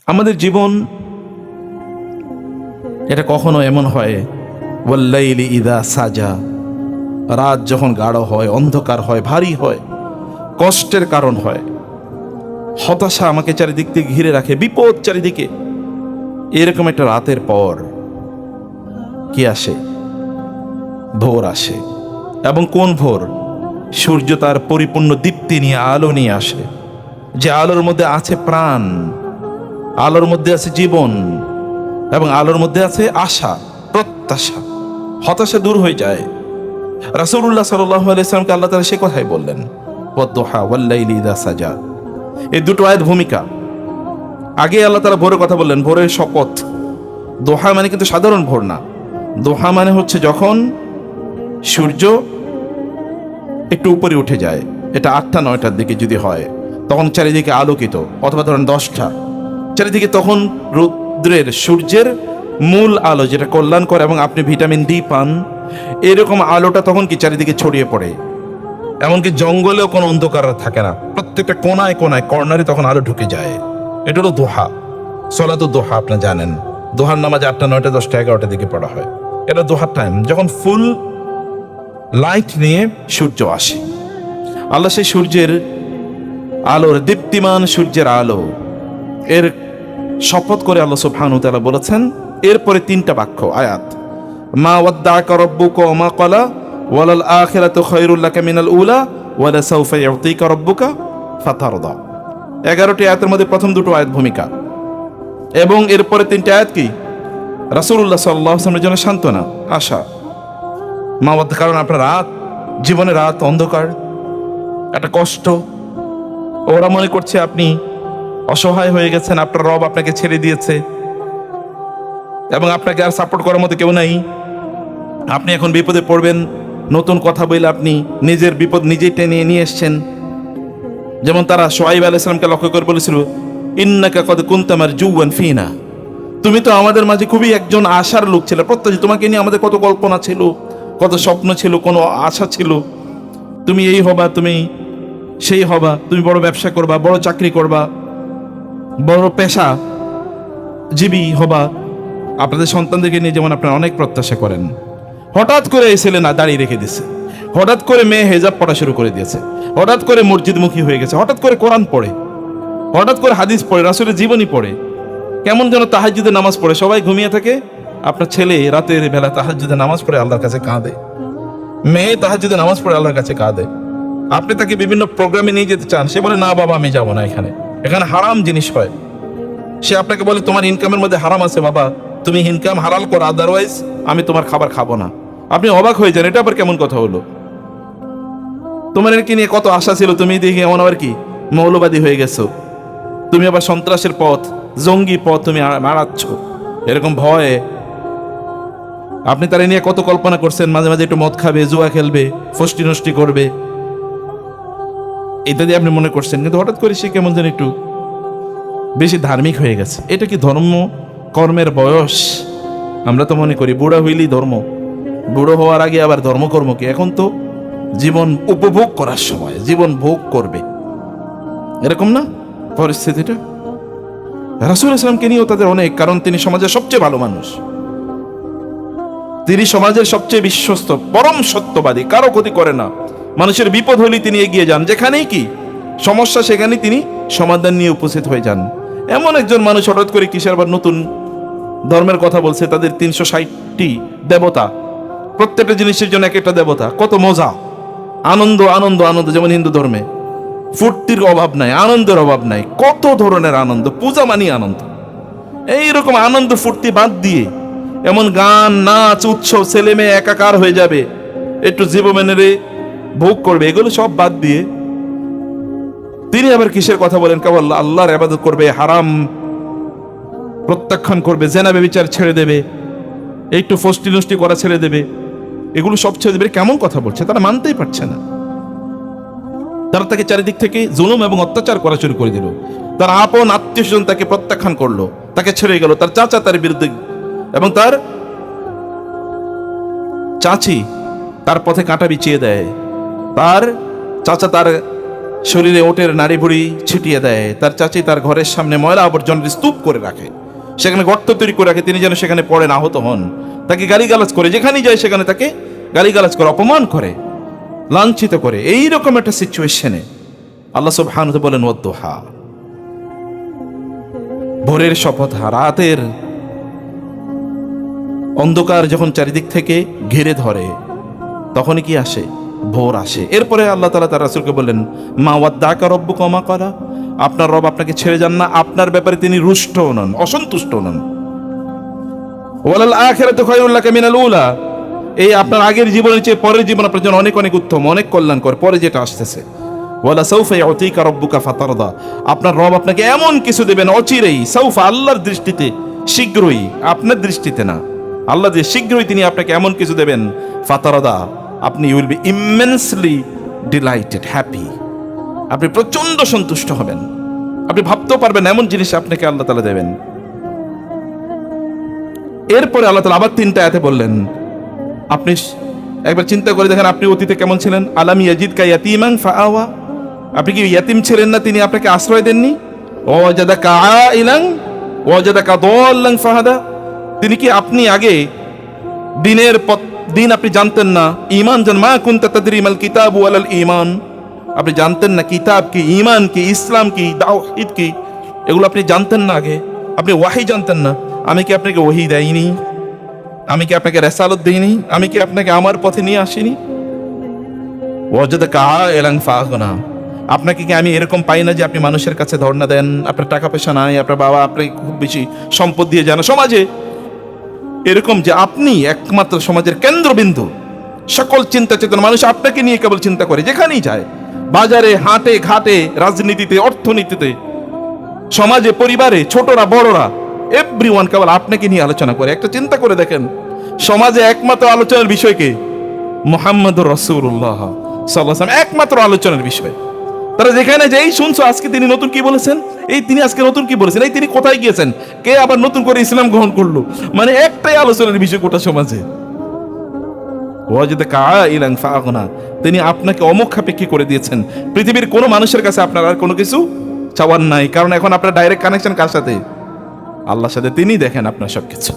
আমাদের জীবন এটা কখনো এমন হয় ওয়াল্লাইলি ইদা সাজা, রাত যখন গাঢ় হয়, অন্ধকার হয়, ভারী হয়, কষ্টের কারণ হয়, হতাশা আমাকে চারিদিক থেকে ঘিরে রাখে, বিপদ চারিদিকে, এরকম একটা রাতের পর কি আসে? ভোর আসে। এবং কোন ভোর? সূর্য তার পরিপূর্ণ দীপ্তি নিয়ে, আলো নিয়ে আসে, যে আলোর মধ্যে আছে প্রাণ, আলোর মধ্যে আছে জীবন, এবং আলোর মধ্যে আছে আশা, প্রত্যাশা। হতাশা দূর হয়ে যায়। রাসূলুল্লাহ সাল্লাল্লাহু আলাইহি সাল্লামকে আল্লাহ তাআলা সে কথাই বললেন, ওয়াদ-দুহা ওয়াল-লাইলি ইযা সাজা। এই দুটো আয়াত ভূমিকা। আগে আল্লাহ তাআলা ভোরের কথা বললেন, ভোরের শপথ। দোহা মানে কিন্তু সাধারণ ভোর না। দোহা মানে হচ্ছে যখন সূর্য একটু উপরে উঠে যায়, এটা 8টা 9টার দিকে যদি হয়, তখন চারিদিকে আলোকিত, অথবা ধরেন 10টা, চারিদিকে তখন রৌদ্রের, সূর্যের মূল আলো যেটা কল্যাণ করে এবং আপনি ভিটামিন ডি পান, এরকম আলোটা তখন কি চারিদিকে ছড়িয়ে পড়ে। এমনকি জঙ্গলেও কোনো অন্ধকার থাকে না, প্রত্যেকটা কোনায় কোনায় কর্নারে তখন আলো ঢুকে যায়। এটা হলো দোহা। সলাতুদ দোহা আপনারা জানেন, দোহার নামাজ 8টা 9টা 10টা 11টার দিকে পড়া হয়। এটা দোহার টাইম, যখন ফুল লাইট নিয়ে সূর্য আসে। আল্লাহ সেই সূর্যের আলোর, দীপ্তিমান সূর্যের আলো এর শপথ করে আল্লাহ সুবহানাহু ওয়া তাআলা বলেছেন। এরপরে 3টা বাক্য আয়াত, মা ওয়াদ্দাআকা রাব্বুকা ওয়া মা ক্বালা ওয়ালাল আখিরাতু খায়রুল লাকা মিনাল উলা ওয়ালা সাওফা ইউতিকা রাব্বুকা ফাতারদা। 11টি আয়াতের মধ্যে প্রথম দুটো আয়াত ভূমিকা, এবং এরপরে 3টা আয়াত কি? রাসূলুল্লাহ সাল্লাল্লাহু আলাইহি ওয়াসাল্লামের জন্য সান্ত্বনা, আশা। মা ওয়াদ, কারণ আপনার রাত, জীবনে রাত, অন্ধকার, একটা কষ্ট। ওরা মনে করছে আপনি অসহায় হয়ে গেছেন, আপনার রব আপনাকে ছেড়ে দিয়েছে এবং আপনাকে আর সাপোর্ট করার মতো কেউ নাই। আপনি এখন বিপদে পড়বেন, নতুন কথা বলে আপনি নিজের বিপদ নিজেই টেনে নিয়ে এসছেন। যেমন তারা শুআয়ব আলাইহিস সালামকে লক্ষ্য করে বলেছিল, ইন্নাকা কদ কুনতা মারজুওয়ান ফিনা, তুমি তো আমাদের মাঝে খুবই একজন আশার লোক ছিলে, প্রত্যাশী। তোমাকে নিয়ে আমাদের কত কল্পনা ছিল, কত স্বপ্ন ছিল, কোনো আশা ছিল, তুমি এই হবা, তুমি সেই হবা, তুমি বড় ব্যবসা করবা, বড় চাকরি করবা, বড় পেশা জীবী হবা। আপনাদের সন্তানদেরকে নিয়ে যেমন আপনারা অনেক প্রত্যাশা করেন, হঠাৎ করে এই ছেলে না দাঁড়িয়ে রেখে দিছে, হঠাৎ করে মেয়ে হেজাব পড়া শুরু করে দিয়েছে, হঠাৎ করে মসজিদমুখী হয়ে গেছে, হঠাৎ করে কোরআন পড়ে, হঠাৎ করে হাদিস পড়ে, রাসূলের জীবনী পড়ে, কেমন যেন তাহাজ্জুদের নামাজ পড়ে। সবাই ঘুমিয়ে থাকে, আপনার ছেলে রাতের বেলা তাহাজ্জুদের নামাজ পড়ে আল্লাহর কাছে কাঁদে, মেয়ে তাহাজ্জুদের নামাজ পড়ে আল্লাহর কাছে কাঁদে। আপনি তাকে বিভিন্ন প্রোগ্রামে নিয়ে যেতে চান, সে বলে না বাবা আমি যাব না, এখানে হারাম জিনিস হয়। সে আপনাকে বলে তোমার ইনকামের মধ্যে হারাম আছে বাবা, তুমি ইনকাম হালাল করো, আদারওয়াইজ আমি তোমার খাবার খাবো না। আপনি অবাক হয়ে যান, এটা আবার কেমন কথা হলো? তোমার কি নিয়ে কত আশা ছিল, তুমি দেখি এমন আবার কি মৌলবাদী হয়ে গেছো, তুমি আবার সন্ত্রাসের পথ, জঙ্গি পথ তুমি মারাচ্ছ। এরকম ভয়ে আপনি তারা নিয়ে কত কল্পনা করছেন, মাঝে মাঝে একটু মদ খাবে, জুয়া খেলবে, ফষ্টি নষ্টি করবে, ইত্যাদি আপনি মনে করছেন। কিন্তু হঠাৎ করে সে কেমন যেন একটু বেশি ধার্মিক হয়ে গেছে। এটা কি ধর্ম কর্মের বয়স? আমরা তো মনে করি বুড়া হইলেই ধর্ম, বুড়ো হওয়ার আগে আবার ধর্মকর্ম কি? এখন তো জীবন উপভোগ করার সময়, জীবন ভোগ করবে, এরকম না পরিস্থিতিটা? রাসূল ইসলামকে নিয়েও তাদের অনেক, কারণ তিনি সমাজের সবচেয়ে ভালো মানুষ, তিনি সমাজের সবচেয়ে বিশ্বস্ত, পরম সত্যবাদী, কারো ক্ষতি করে না। মানুষের বিপদ হলেই তিনি এগিয়ে যান, যেখানেই কি সমস্যা সেখানেই তিনি সমাধান নিয়ে উপস্থিত হয়ে যান। এমন একজন মানুষ হঠাৎ করে কিসের আবার নতুন ধর্মের কথা বলছে, তাদের 360টি দেবতা, প্রত্যেকটা জিনিসের জন্য এক একটা দেবতা, কত মজা, আনন্দ আনন্দ আনন্দ। যেমন হিন্দু ধর্মে ফুর্তির অভাব নাই, আনন্দের অভাব নাই, কত ধরনের আনন্দ, পূজা মানি আনন্দ। এইরকম আনন্দ ফুর্তি বাদ দিয়ে এমন গান, নাচ, উৎসব, ছেলে মেয়ে একাকার হয়ে যাবে, একটু জীবনের ভোগ করবে, এগুলো সব বাদ দিয়ে তিনি আবার কিসের কথা বলেন? কেবল আল্লাহর ইবাদত করবে, হারাম প্রত্যাখ্যান করবে, জেনা ব্যভিচার ছেড়ে দেবে, একটু ফষ্টি নষ্টি করা ছেড়ে দেবে, এগুলো সব ছেড়ে দেবে। কেমন কথা বলছে? তারা মানতেই পারছে না। তারা তাকে চারিদিক থেকে জুলুম এবং অত্যাচার করা শুরু করে দিল। তার আপন আত্মীয় স্বজন তাকে প্রত্যাখ্যান করলো, তাকে ছেড়ে গেল। তার চাচা তার বিরুদ্ধে এবং তার চাচি তার পথে কাঁটা বিছিয়ে দেয়, তার চাচা তার শরীরে ওটের নাড়ি ভুড়ি ছিটিয়ে দেয়, তার চাচি তার ঘরের সামনে ময়লা আবর্জনার স্তূপ করে রাখে, সেখানে গর্ত তৈরি করে রাখে, তিনি যেন সেখানে পড়েন, আহত হন, তাকে গালিগালাজ করে, যেখানেই যায় সেখানে তাকে গালিগালাজ করে, অপমান করে, লাঞ্ছিত করে। এইরকম একটা সিচুয়েশনে আল্লাহ সুবহানাহু ওয়া তাআলা বলেন ওয়াদ্দুহা, ভোরের শপথ, রাতের অন্ধকার যখন চারিদিক থেকে ঘিরে ধরে তখনই কি আসে? ভোর আসে। এরপরে আল্লাহ তাআলা তার রাসূলকে বললেন মা ওয়াদ্দাকা রব্বুকা ওয়া মা ক্বালা, আপনার রব আপনাকে ছেড়ে যান না, আপনার ব্যাপারে তিনি রুষ্ট নন, অসন্তুষ্ট নন। ওয়ালাল আখিরাতু খায়রুল লাকা মিনাল উলা, এই আপনার আগের জীবনের চেয়ে পরের জীবন আপনার জন্য অনেক অনেক উত্তম, অনেক কল্যাণকর, পরে যেটা আসতেছে। ওয়ালা সাউফা ইউতিকা রব্বুকা ফাতারদা, আপনার রব আপনাকে এমন কিছু দেবেন অচিরেই, সাউফা আল্লাহর দৃষ্টিতে শীঘ্রই, আপনার দৃষ্টিতে না, আল্লাহ যে শীঘ্রই তিনি আপনাকে এমন কিছু দেবেন, ফাতারদা, আপনি you will be immensely delighted, happy, আপনি প্রচন্ড সন্তুষ্ট হবেন, আপনি ভাবতেও পারবেন এমন জিনিস আপনাকে আল্লাহ তাআলা দেবেন। এরপরে আল্লাহ তাআলা আবার 3টা আয়াতে বললেন, আপনি একবার চিন্তা করে দেখেন আপনি অতীতে কেমন ছিলেন। আলাম ইয়াজিদকা ইয়াতীমান ফাআওয়া, আপনি কি ইয়াতীম ছিলেন না, তিনি আপনাকে আশ্রয় দেননি? ওয়াজাদাকা আইলান ওয়াজাদাকা দাল্লান ফাহাদা, তিনি কি আপনি আগে দিনের দিন আপনি জানতেন না, ঈমান জান, মা কুনতা তাদরি মাল কিতাব ওয়ালাল ঈমান, আপনি জানতেন না কিতাব কি, ঈমান কি, ইসলাম কি, তাওহীদ কি, এগুলো আপনি জানতেন না আগে, আপনি ওয়াহি জানতেন না। আমি কি আপনাকে ওয়াহি দেইনি? আমি কি আপনাকে রিসালাত দেইনি? আমি কি আপনাকে আমার পথে নিয়ে আসিনি? ওয়াজাদাকা আইলান ফাগনা, আপনাকে কি আমি এরকম পাই না যে আপনি মানুষের কাছে ধর্ণা দেন, আপনার টাকা পয়সা নাই, আপনার বাবা আপনাকে খুব বেশি সম্পদ দিয়ে যান সমাজে, এরকম যে আপনি একমাত্র সমাজের কেন্দ্রবিন্দু, সকল চিন্তা চেতনা মানুষ আপনাকে নিয়ে কেবল চিন্তা করে, যেখানেই যায়, বাজারে, হাটে ঘাটে, রাজনীতিতে, অর্থনীতিতে, সমাজে, পরিবারে, ছোটরা বড়রা, এভরিওয়ান কেবল আপনাকে নিয়ে আলোচনা করে। একটা চিন্তা করে দেখেন, সমাজে একমাত্র আলোচনার বিষয়কে মুহাম্মদুর রাসূলুল্লাহ সাল্লাল্লাহু আলাইহি ওয়াসাল্লাম, একমাত্র আলোচনার বিষয়। তারা যেখানে যেই শুনছো আজকে তিনি নতুন কি বলেছেন, এই তিনি আজকে নতুন কি বলেছেন, এই তিনি কোথায় গিয়েছেন, কে আবার নতুন করে ইসলাম গ্রহণ করলো, মানে একটাই আলোচনার বিষয় গোটা সমাজে। ওয়াজাদাকা আইলান ফাগনা, তিনি আপনাকে অমুখাপেক্ষী করে দিয়েছেন, পৃথিবীর কোনো মানুষের কাছে আপনার আর কোনো কিছু চাওয়ার নাই, কারণ এখন আপনার ডাইরেক্ট কানেকশন কার সাথে? আল্লাহর সাথে। তিনি দেখেন আপনার সবকিছু।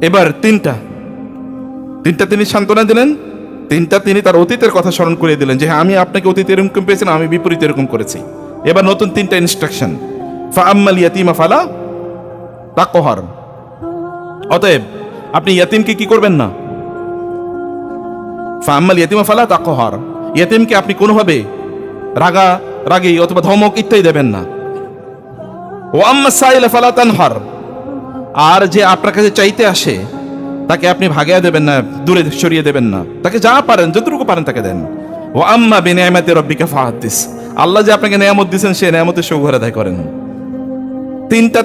এবার তিনটা তিনি সান্ত্বনা দিলেন, 3টা তিনি তার অতীতের কথা স্মরণ করে দিলেন যে হ্যাঁ আমি আপনাকে অতীতে এরকম পেয়েছিলাম, আমি বিপরীত এরকম করেছি। এবার নতুন 3টা ইনস্ট্রাকশন, ফাআম্মাল ইয়াতীমা ফালা তাকহার, অতএব আপনি ইয়াতীমকে কি করবেন না, ফাআম্মাল ইয়াতীমা ফালা তাকহার, ইয়াতীমকে আপনি কোনোভাবে রাগী অথবা ধমক ইত্যাদি দেবেন না। ওয়া আম্মাস সাইলা ফালা তানহার, আর যে আপনার কাছে চাইতে আসে তাকে আপনি ভাগিয়ে দেবেন না, দূরে সরিয়ে দেবেন না, তাকে যা পারেন, যতটুকু পারেন তাকে দেন। ও আম্মা বিনিয়ামাতি রাব্বিকা ফাহাদ্দিস, আল্লাহ যে আপনাকে নিয়ামত দিয়েছেন সেই নিয়ামতের শুকর আদায় করেন। তিনটা,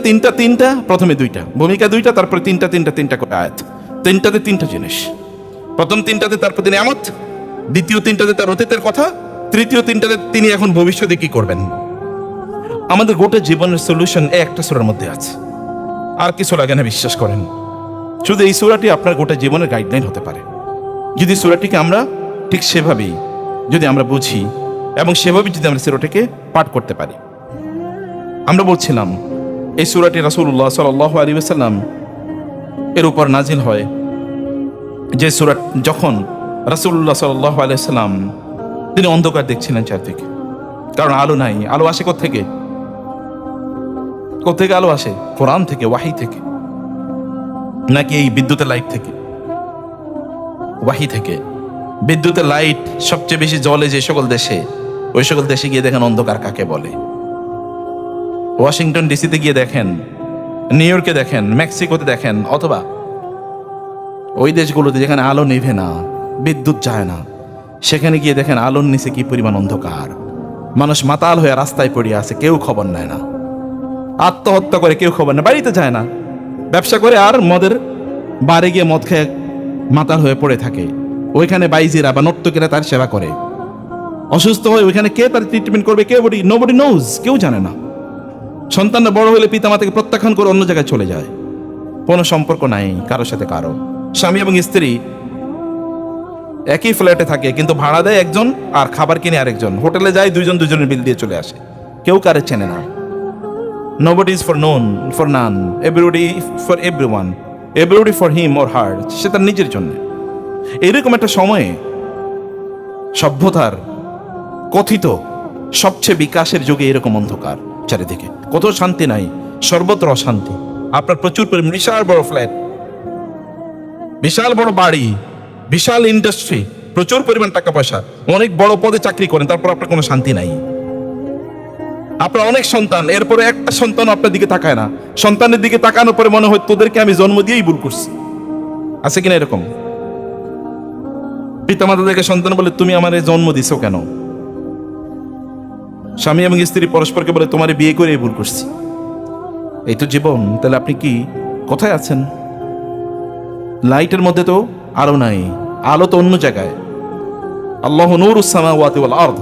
প্রথমে 2টা ভূমিকা, 2টা, তারপরে 3টা করে আয়াত। 3টাতে 3টা জিনিস, প্রথম 3টাতে তার প্রতি নিয়ামত, দ্বিতীয় 3টাতে তার অতীতের কথা, তৃতীয় 3টাতে তিনি এখন ভবিষ্যতে কি করবেন। আমাদের গোটা জীবনের সলিউশন এই একটা সূরার মধ্যে আছে, আর কিছু লাগে না, বিশ্বাস করেন। শুধু এই সূরাটি আপনার গোটা জীবনের গাইডলাইন হতে পারে, যদি সূরাটিকে আমরা ঠিক সেভাবেই যদি আমরা বুঝি এবং সেভাবে যদি আমরা সূরাটিকে পাঠ করতে পারি। আমরা বলছিলাম এই সূরাটি রাসূলুল্লাহ সাল্লাল্লাহু আলাইহি ওয়াসাল্লাম এর উপর নাজিল হয়, যে সূরা যখন রাসূলুল্লাহ সাল্লাল্লাহু আলাইহি ওয়াসাল্লাম তিনি অন্ধকার দেখছিলেন চারদিকে, কারণ আলো নাই। আলো আসে কোত্থেকে আলো আসে? কোরআন থেকে, ওয়াহি থেকে, নাকি এই বিদ্যুতের লাইট থেকে? ওয়াহি থেকে। বিদ্যুতের লাইট সবচেয়ে বেশি জ্বলে যে সকল দেশে, ওই সকল দেশে গিয়ে দেখেন অন্ধকার কাকে বলে। ওয়াশিংটন ডিসিতে গিয়ে দেখেন, নিউ ইয়র্কে দেখেন, মেক্সিকোতে দেখেন, অথবা ওই দেশগুলোতে যেখানে আলো নিভে না, বিদ্যুৎ যায় না, সেখানে গিয়ে দেখেন আলোর নিচে কি পরিমাণ অন্ধকার। মানুষ মাতাল হয়ে রাস্তায় পড়িয়ে আছে, কেউ খবর নেয় না। আত্মহত্যা করে কেউ খবর নেয়, বাড়িতে যায় না, ব্যবসা করে আর মদের বারে গিয়ে মদ খেয়ে মাতাল হয়ে পড়ে থাকে। ওইখানে বাইজিরা বা নর্তকীরা তার সেবা করে। অসুস্থ হয়ে ওইখানে কে তার ট্রিটমেন্ট করবে, নোবডি নোজ, কেউ জানে না। সন্তানরা বড় হলে পিতামাতাকে প্রত্যাখ্যান করে অন্য জায়গায় চলে যায়, কোনো সম্পর্ক নাই কারোর সাথে কারো। স্বামী এবং স্ত্রী একই ফ্ল্যাটে থাকে, কিন্তু ভাড়া দেয় একজন আর খাবার কিনে আরেকজন। হোটেলে যায় দুইজন দুজনের বিল দিয়ে চলে আসে, কেউ কারে চেনে না। Nobody is for known, for none. Everybody for everyone. Everybody for him or her. সে তার নিজের জন্য। এরকম একটা সময়ে সভ্যতার কথিত সবচেয়ে বিকাশের যুগে এরকম অন্ধকার চারিদিকে, কোথাও শান্তি নাই, সর্বত্র অশান্তি। আপনার প্রচুর পরিমাণ বিশাল বড় ফ্ল্যাট, বিশাল বড় বাড়ি, বিশাল ইন্ডাস্ট্রি, প্রচুর পরিমাণ টাকা পয়সা, অনেক বড় পদে চাকরি করেন, তারপর আপনার কোনো শান্তি নাই। আপনার অনেক সন্তান, এরপরে একটা সন্তান আপনার দিকে তাকায় না। সন্তানের দিকে তাকানোর পরে মনে হয় তোদেরকে আমি জন্ম দিয়েই ভুল করছি। আছে কিনা এরকম? পিতামাতাদেরকে সন্তান বলে তুমি আমারে জন্ম দিছো কেন? স্বামী এবং স্ত্রী পরস্পরকে বলে তোমারে বিয়ে করে ভুল করছি। এই তো জীবন। তাহলে আপনি কি কোথায় আছেন? লাইটের মধ্যে তো আলো নাই, আলো তো অন্য জায়গায়। আল্লাহু নূরুস সামাওয়াতি ওয়াল আরদ,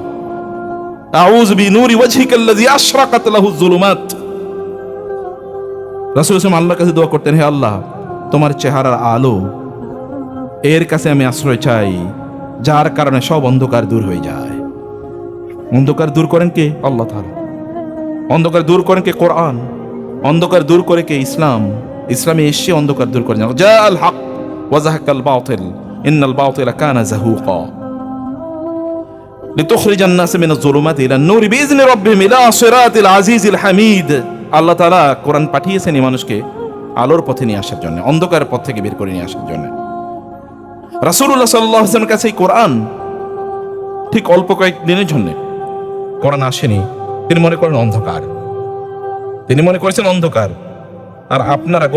আউযু বিনূরি ওয়াজহিকাল্লাযী আশরাকাত লাহুয যুলুমাত। রাসূল সাল্লাল্লাহু আল্লাহর কাছে দোয়া করতেন, হে আল্লাহ, তোমার চেহারার আলো, এর কাছে আমি আশ্রয় চাই, যার কারণে সব অন্ধকার দূর হয়ে যায়। অন্ধকার দূর করেন কে? আল্লাহ তাআলা। অন্ধকার দূর করেন কে? কোরআন। অন্ধকার দূর করে কে? ইসলাম। ইসলামে এসে অন্ধকার দূর করেন। জাআল হক ওয়া যাহাকাল বাতিল ইন্নাল বাতিলা কানা যাহুকা লিতুখরিজান নাস মিনাজ যুলুমাতি ইলান নূরি বিইজনি রাব্বিহিম ইলা সিরাতিল আজিজিল হামিদ। আল্লাহ তাআলা কোরআন পাঠিয়েছেন এই মানুষকে আলোর পথে নিয়ে আসার জন্য, অন্ধকারের পথ থেকে বের করে নিয়ে আসার জন্য। রাসূলুল্লাহ সাল্লাল্লাহু আলাইহি ওয়াসাল্লামের কাছে এই কোরআন ঠিক অল্প কয়েক দিনের জন্য কোরআন আসেনি। তিনি মনে করেন অন্ধকার, তিনি মনে করেছেন অন্ধকার। আর আপনারা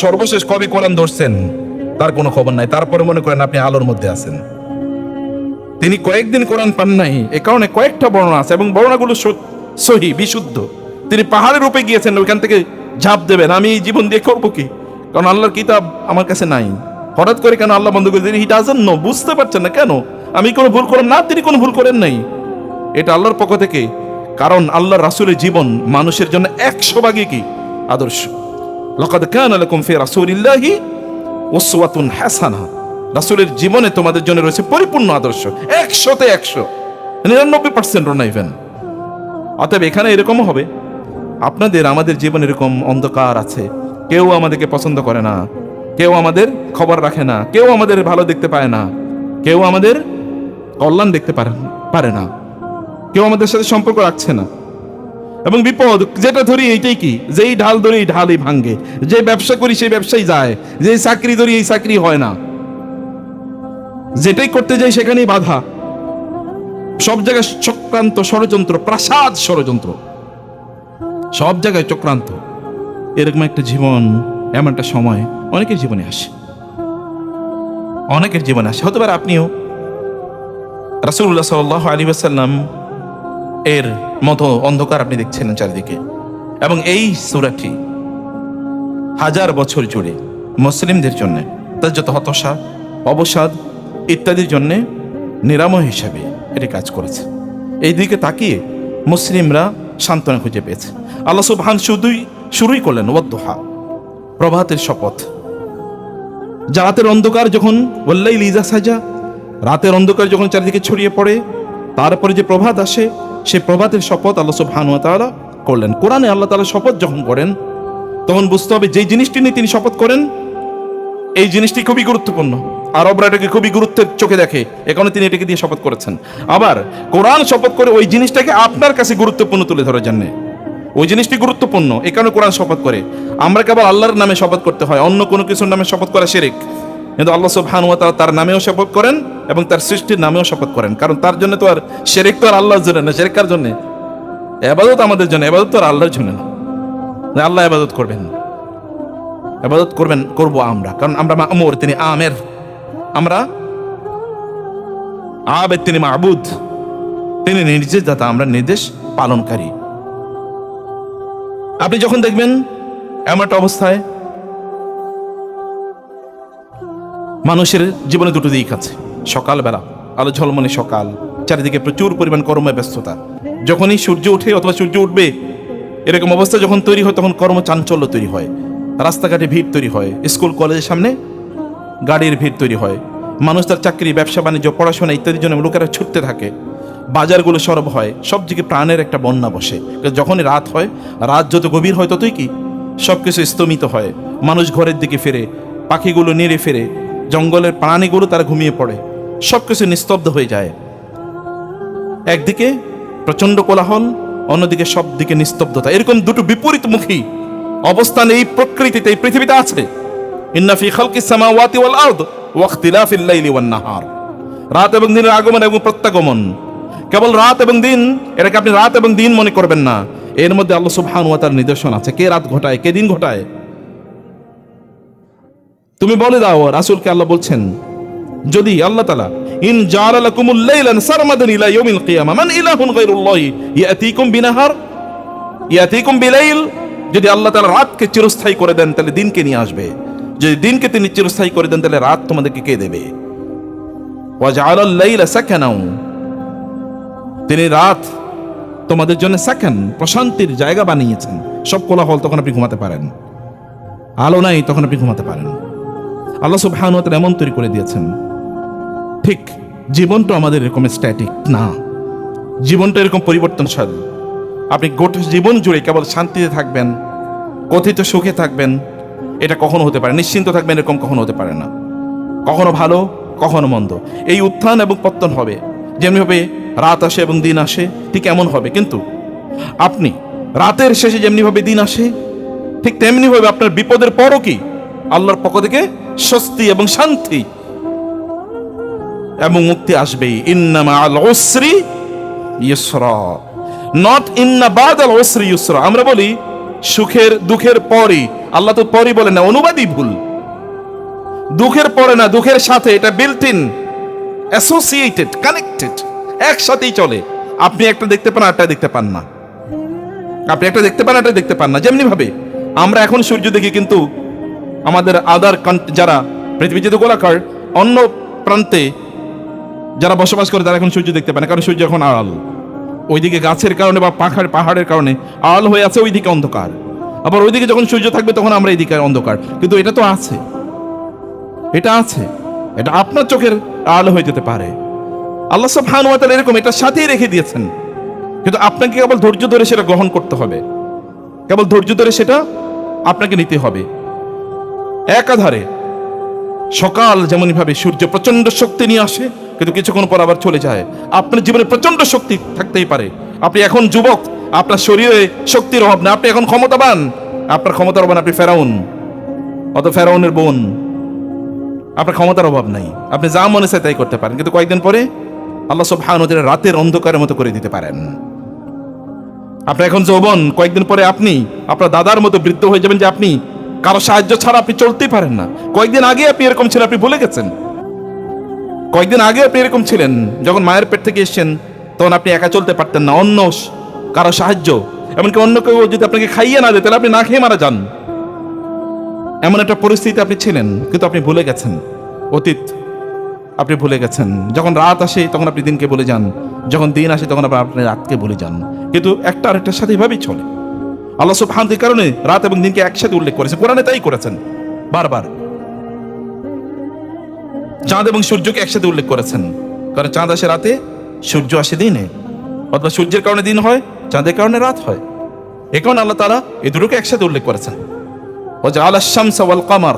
সর্বশেষ কবে কোরআন ধরছেন তার কোনো খবর নাই, তারপরে মনে করেন আপনি আলোর মধ্যে আছেন। তিনি কয়েকদিন কোরআন পান নাই, এ কারণে কয়েকটা বর্ণনা আছে এবং বর্ণনাগুলো সহি বিশুদ্ধ। তিনি পাহাড়ের উপরে গিয়েছেন, ওইখান থেকে ঝাঁপ দেবেন, আমি এই জীবন দিয়ে করবো কি, কারণ আল্লাহর কিতাব আমার কাছে নাই। হঠাৎ করে কেন আল্লাহ বন্ধ করে দিলেন? হি ডাজন্ট নো, বুঝতে পারছেন না কেন আমি কোনো ভুল করলাম না। তিনি কোনো ভুল করেন নাই, এটা আল্লাহর পক্ষ থেকে। কারণ আল্লাহর রাসূলের জীবন মানুষের জন্য 100 ভাগে কি আদর্শ। লাকাদ কানা লাকুম ফি রাসূলিল্লাহি উসওয়াতুন হাসানাহ। রাসূলের জীবনে তোমাদের জন্য রয়েছে পরিপূর্ণ আদর্শ, 100তে 100, 99% না ইভেন। অতএব এখানে এরকম হবে, আপনাদের আমাদের জীবন এরকম অন্ধকার আছে। কেউ আমাদেরকে পছন্দ করে না, কেউ আমাদের খবর রাখে না, কেউ আমাদের ভালো দেখতে পায় না, কেউ আমাদের কল্যাণ দেখতে পারে না, কেউ আমাদের সাথে সম্পর্ক রাখছে না। এবং বিপদ যেটা ধরি এইটাই কি, যেই ঢাল ধরি এই ঢালই ভাঙ্গে, যে ব্যবসা করি সেই ব্যবসায় যায়, যে চাকরি ধরি এই চাকরি হয় না, যেটাই করতে যাই সেখানেই বাধা। সব জায়গায় চক্রান্ত, ষড়যন্ত্র, প্রাসাদ ষড়যন্ত্র, সব জায়গায় চক্রান্ত। এরকম একটা জীবন, এমন একটা সময় অনেকের জীবনে আসে, অনেকের জীবনে আসে। হতে পারে আপনিও রাসূলুল্লাহ সাল্লাল্লাহু আলাইহি ওয়াসাল্লাম এর মতো অন্ধকার আপনি দেখছিলেন চারিদিকে। এবং এই সূরাটি 1000 বছর জুড়ে মুসলিমদের জন্য তার যত হতাশা, অবসাদ ইত্যাদির জন্য নিরাময় হিসাবে এটি কাজ করেছে। এই দিকে তাকিয়ে মুসলিমরা সান্ত্বনা খুঁজে পেয়েছে। আল্লাহ সুবহান শুরুই করলেন ওয়াদ্দুহা, প্রভাতের শপথ। রাতের অন্ধকার যখন, ওয়াল্লাইলি ইযা সাজা, রাতের অন্ধকার যখন চারিদিকে ছড়িয়ে পড়ে, তারপরে যে প্রভাত আসে, সেই প্রভাতের শপথ আল্লাহ সুবহানাহু ওয়া তাআলা করলেন। কোরআনে আল্লাহ তাআলা শপথ যখন করেন তখন বুঝতে হবে যেই জিনিসটি নিয়ে তিনি শপথ করেন এই জিনিসটি খুবই গুরুত্বপূর্ণ। আরবরা এটাকে খুবই গুরুত্বের চোখে দেখে, এখানে তিনি এটাকে দিয়ে শপথ করেছেন। আবার কোরআন শপথ করে ওই জিনিসটাকে আপনার কাছে গুরুত্বপূর্ণ তুলে ধরার জন্য, ওই জিনিসটি গুরুত্বপূর্ণ এই কারণে কোরআন শপথ করে। আমরা কেবল আল্লাহর নামে শপথ করতে হয়, অন্য কোনো কিছুর নামে শপথ করা শিরক। কিন্তু আল্লাহ সুবহানাহু ওয়া তাআলা তার নামেও শপথ করেন এবং তার সৃষ্টির নামেও শপথ করেন, কারণ তার জন্য তো আর শিরক তো আর আল্লাহর জন্য না, শিরক কার জন্য? ইবাদত আমাদের জন্য, ইবাদত তো আর আল্লাহর জন্য না। আল্লাহ ইবাদত করবেন, ইবাদত করব আমরা, কারণ আমরা মা'মুর, তিনি আমির, আমরা আবেদ, তিনি মা'বুদ, তিনি নির্দেশদাতা, আমরা নির্দেশ পালনকারী। আপনি যখন দেখবেন এমন একটা অবস্থায় মানুষের জীবনে দুটো দিক আছে। সকালবেলা আলো ঝলমলে সকাল, চারিদিকে প্রচুর পরিমাণ কর্মে ব্যস্ততা। যখনই সূর্য ওঠে অথবা সূর্য উঠবে এরকম অবস্থা যখন তৈরি হয় তখন কর্মচাঞ্চল্য তৈরি হয়, রাস্তাঘাটে ভিড় তৈরি হয়, স্কুল কলেজের সামনে গাড়ির ভিড় তৈরি হয়, মানুষ তার চাকরি, ব্যবসা বাণিজ্য, পড়াশোনা ইত্যাদির জন্য লোকেরা ছুটতে থাকে, বাজারগুলো সরব হয়, সব দিকে প্রাণের একটা বন্যা বসে। যখনই রাত হয়, রাত যত গভীর হয় ততই কি সব কিছু স্তমিত হয়, মানুষ ঘরের দিকে ফেরে, পাখিগুলো নেড়ে ফেরে, জঙ্গলের প্রাণীগুলো তারা ঘুমিয়ে পড়ে, সব কিছু নিস্তব্ধ হয়ে যায়। একদিকে প্রচণ্ড কোলাহল, অন্যদিকে সব দিকে নিস্তব্ধতা। এরকম দুটো বিপরীতমুখী অবস্থান এই প্রকৃতিতে, এই পৃথিবীতে আছে। ইন্না ফি খালকিস সামাওয়াতি ওয়াল আরদ ওয়া ইখতিলাফিল লাইলি ওয়ান নাহার। রাত এবং দিনের আগমন এবং প্রত্যাগমন, কেবল রাত এবং দিন, এটাকে আপনি রাত এবং দিন মনে করবেন না। এর মধ্যে আল্লাহ সুবহানাহু ওয়া তাআলার নিদর্শন আছে। কে রাত ঘটায়, কে দিন ঘটায়? তুমি বলে দাও। রাসূলকে আল্লাহ বলছেন, যদি আল্লাহ তাআলা ইন জাআলা লাকুমুল লাইলা সারমাদান ইলা ইয়াউমিল কিয়ামা মান ইলাহুন গায়রুল্লাহি ইয়াতিকুম বিনাহার ইয়াতিকুম বিলাইল। যদি আল্লাহ তাআলা রাতকে চিরস্থায়ী করে দেন তাহলে দিনকে নিয়ে আসবে, যদি দিনকে তিনি চিরস্থায়ী করে দেন তাহলে রাত তোমাদেরকে কে দেবে? ওয়া জাআলাল লাইলা সাকানাও, তিনি রাত তোমাদের জন্য সাকান, প্রশান্তির জায়গা বানিয়েছেন। সব কোলাহল, তখন আপনি ঘুমাতে পারেন। আলো নাই, তখন আপনি ঘুমাতে পারেন। আল্লাহ সুবহানাহু ওয়া তাআলা এমন তৈরি করে দিয়েছেন। ঠিক জীবনটা আমাদের এরকম স্ট্যাটিক না, জীবনটা এরকম পরিবর্তনশীল। আপনি গোটা জীবন জুড়ে কেবল শান্তিতে থাকবেন, কথিত সুখে থাকবেন, এটা কখনো হতে পারে। নিশ্চিন্ত থাকবেন, এরকম কখনো হতে পারে না। কখনো ভালো, কখনো মন্দ। এই উত্থান এবং পতন হবে। যেমনিভাবে রাত আসে এবং দিন আসে, ঠিক এমন হবে। কিন্তু আপনি রাতের শেষে যেমনিভাবে দিন আসে, ঠিক তেমনিভাবে আপনার বিপদের পরও কি আল্লাহর পক্ষ থেকে স্বস্তি এবং শান্তি এবং মুক্তি আসবেই। ইন্না মাআল উসরি ইউসরা, নট ইন্না বাদাল উসরি ইউসরা। আমরা বলি সুখের দুঃখের পরই, আল্লাহ তো পরই বলেন না, অনুবাদই ভুল। দুঃখের পরে না, দুঃখের সাথে। এটা বিল্ট ইন, অ্যাসোসিয়েটেড, কানেক্টেড, একসাথেই চলে। আপনি একটা দেখতে পান, আরটা দেখতে পান না। আপনি একটা দেখতে পান, আরটা দেখতে পান না। যেমনি ভাবে আমরা এখন সূর্য দেখি, কিন্তু আমাদের আদার যারা পৃথিবী যেহেতু গোলাকার, অন্য প্রান্তে যারা বসবাস করে তারা এখন সূর্য দেখতে পায় না, কারণ সূর্য এখন আড়াল। ওইদিকে গাছের কারণে বা পাহাড়ের কারণে আড়াল হয়ে আছে, ওইদিকে অন্ধকার। আবার ওইদিকে যখন সূর্য থাকবে তখন আমরা এইদিকে অন্ধকার। কিন্তু এটা তো আছে, এটা আছে, এটা আপনার চোখের আড়াল হয়ে যেতে পারে। আল্লাহ সুবহানাহু ওয়া তাআলা এরকম এটা সাথেই রেখে দিয়েছেন। কিন্তু আপনাকে কেবল ধৈর্য ধরে সেটা গ্রহণ করতে হবে, কেবল ধৈর্য ধরে সেটা আপনাকে নিতে হবে। একাধারে সকাল যেমনই ভাবে সূর্য প্রচন্ড শক্তি নিয়ে আসে, কিন্তু কিছুক্ষণ পর আবার চলে যায়। আপনার জীবনে প্রচন্ড শক্তি থাকতেই পারে। আপনি এখন যুবক, আপনার শরীরে শক্তির অভাব না, আপনি এখন ক্ষমতাবান, আপনার ক্ষমতার অভাব, আপনি ফেরাউন, অত ফেরাউনের বোন, আপনার ক্ষমতার অভাব নাই, আপনি যা মনে চায় তাই করতে পারেন। কিন্তু কয়েকদিন পরে আল্লাহ সুবহানাহু ওয়া তাআলা রাতের অন্ধকারের মতো করে দিতে পারেন। আপনি এখন যৌবন, কয়েকদিন পরে আপনি আপনার দাদার মতো বৃদ্ধ হয়ে যাবেন, যে আপনি কারো সাহায্য ছাড়া আপনি চলতেই পারেন না। কয়েকদিন আগে আপনি এরকম ছিলেন, আপনি ভুলে গেছেন। কয়েকদিন আগে আপনি এরকম ছিলেন, যখন মায়ের পেট থেকে এসেছেন তখন আপনি একা চলতে পারতেন না, অন্য কারো সাহায্য, এমনকি অন্য কেউ যদি আপনাকে খাইয়ে না দেয় তাহলে আপনি না খেয়ে মারা যান। এমন একটা পরিস্থিতি আপনি ছিলেন, কিন্তু আপনি ভুলে গেছেন অতীত, আপনি ভুলে গেছেন। যখন রাত আসে তখন আপনি দিনকে ভুলে যান, যখন দিন আসে তখন আপনি রাতকে ভুলে যান। কিন্তু একটা আরেকটার সাথে এভাবেই চলে। আল্লাহ সুবহানাহু ওয়া তাআলার কারণে রাত এবং দিনকে একসাথে উল্লেখ করেছেন, কোরআনে তাই করেছেন বারবার। চাঁদ এবং সূর্যকে একসাথে উল্লেখ করেছেন, কারণ চাঁদ আসে রাতে, সূর্য আসে দিনে। অথবা সূর্যের কারণে দিন হয়, চাঁদের কারণে রাত হয়। এ কারণে আল্লাহ তাআলা এই দুটোকে একসাথে উল্লেখ করেছেন। ওয়া জাআলা আশ-শামসা ওয়াল কামার,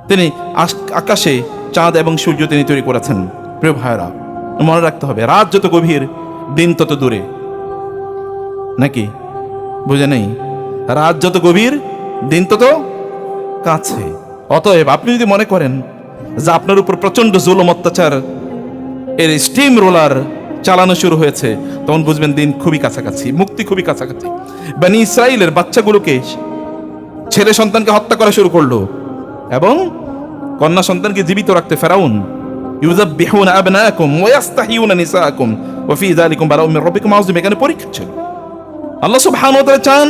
তিনি আকাশে চাঁদ এবং সূর্য তিনি তৈরি করেছেন। প্রিয় ভাইরা, মনে রাখতে হবে, রাত যত গভীর দিন তত দূরে, নাকি বুঝে নেই? রাত যত গভীর দিন তত কাছে। অতএব আপনি যদি মনে করেন যে আপনার উপর প্রচন্ড জুলুম অত্যাচার এর স্টিম রোলার চালানো শুরু হয়েছে, তখন বুঝবেন দিন খুবই কাছাকাছি, মুক্তি খুবই কাছাকাছি। বনি ইসরাইলের বাচ্চাগুলোকে, ছেলে সন্তানকে হত্যা করা শুরু করলো এবং কন্যা সন্তানকে জীবিত রাখতে ফেরাউন ইউযাব্বিহুনা আবনাআকুম ওয়া ইস্তাহিয়ুনা নিসাআকুম ওয়া ফি যালিকুম বারাউম মির রাব্বিকুম আযীম। এখানে পরীক্ষা ছিল। আল্লাহ সুবহানাহু ওয়া তাআলা চান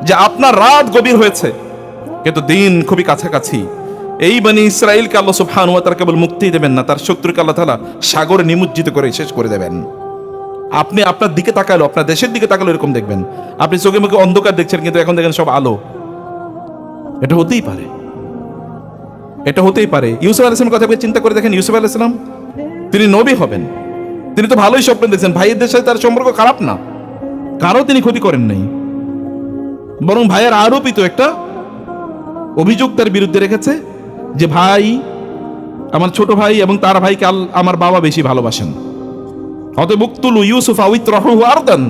যে আপনার রাত গভীর হয়েছে কিন্তু দিন খুবই কাছাকাছি। এই বনি ইসরাইলকে আল্লাহ সুবহানাহু ওয়া তাআলা কেবল মুক্তি দেবেন না, তার শত্রুকে আল্লাহ তাআলা সাগরে নিমজ্জিত করে শেষ করে দেবেন। আপনি আপনার দিকে তাকালো, আপনার দেশের দিকে তাকালো, এরকম দেখবেন আপনি চোখে মুখে অন্ধকার দেখছেন, কিন্তু এখন দেখেন সব আলো। এটা হতেই পারে। এটা হতেই পারে। ইউসুফ আলাইহিস সালামের কথা চিন্তা করে দেখেন, ইউসুফ আলাইহিস সালাম তিনি নবী হবেন, তিনি তো ভালোই স্বপ্ন দেখছেন, ভাইয়ের সাথে তার সম্পর্ক খারাপ না, কারো তিনি ক্ষতি করেন নাই, বরং ভাইয়ের আরোপিত একটা অভিযোগ তার বিরুদ্ধে রেখেছে যে ভাই, আমার ছোট ভাই এবং তার ভাইকে আমার বাবা বেশি ভালোবাসেন, অতএব উকতুলু ইউসুফ আও ইতরাহুহু আরদান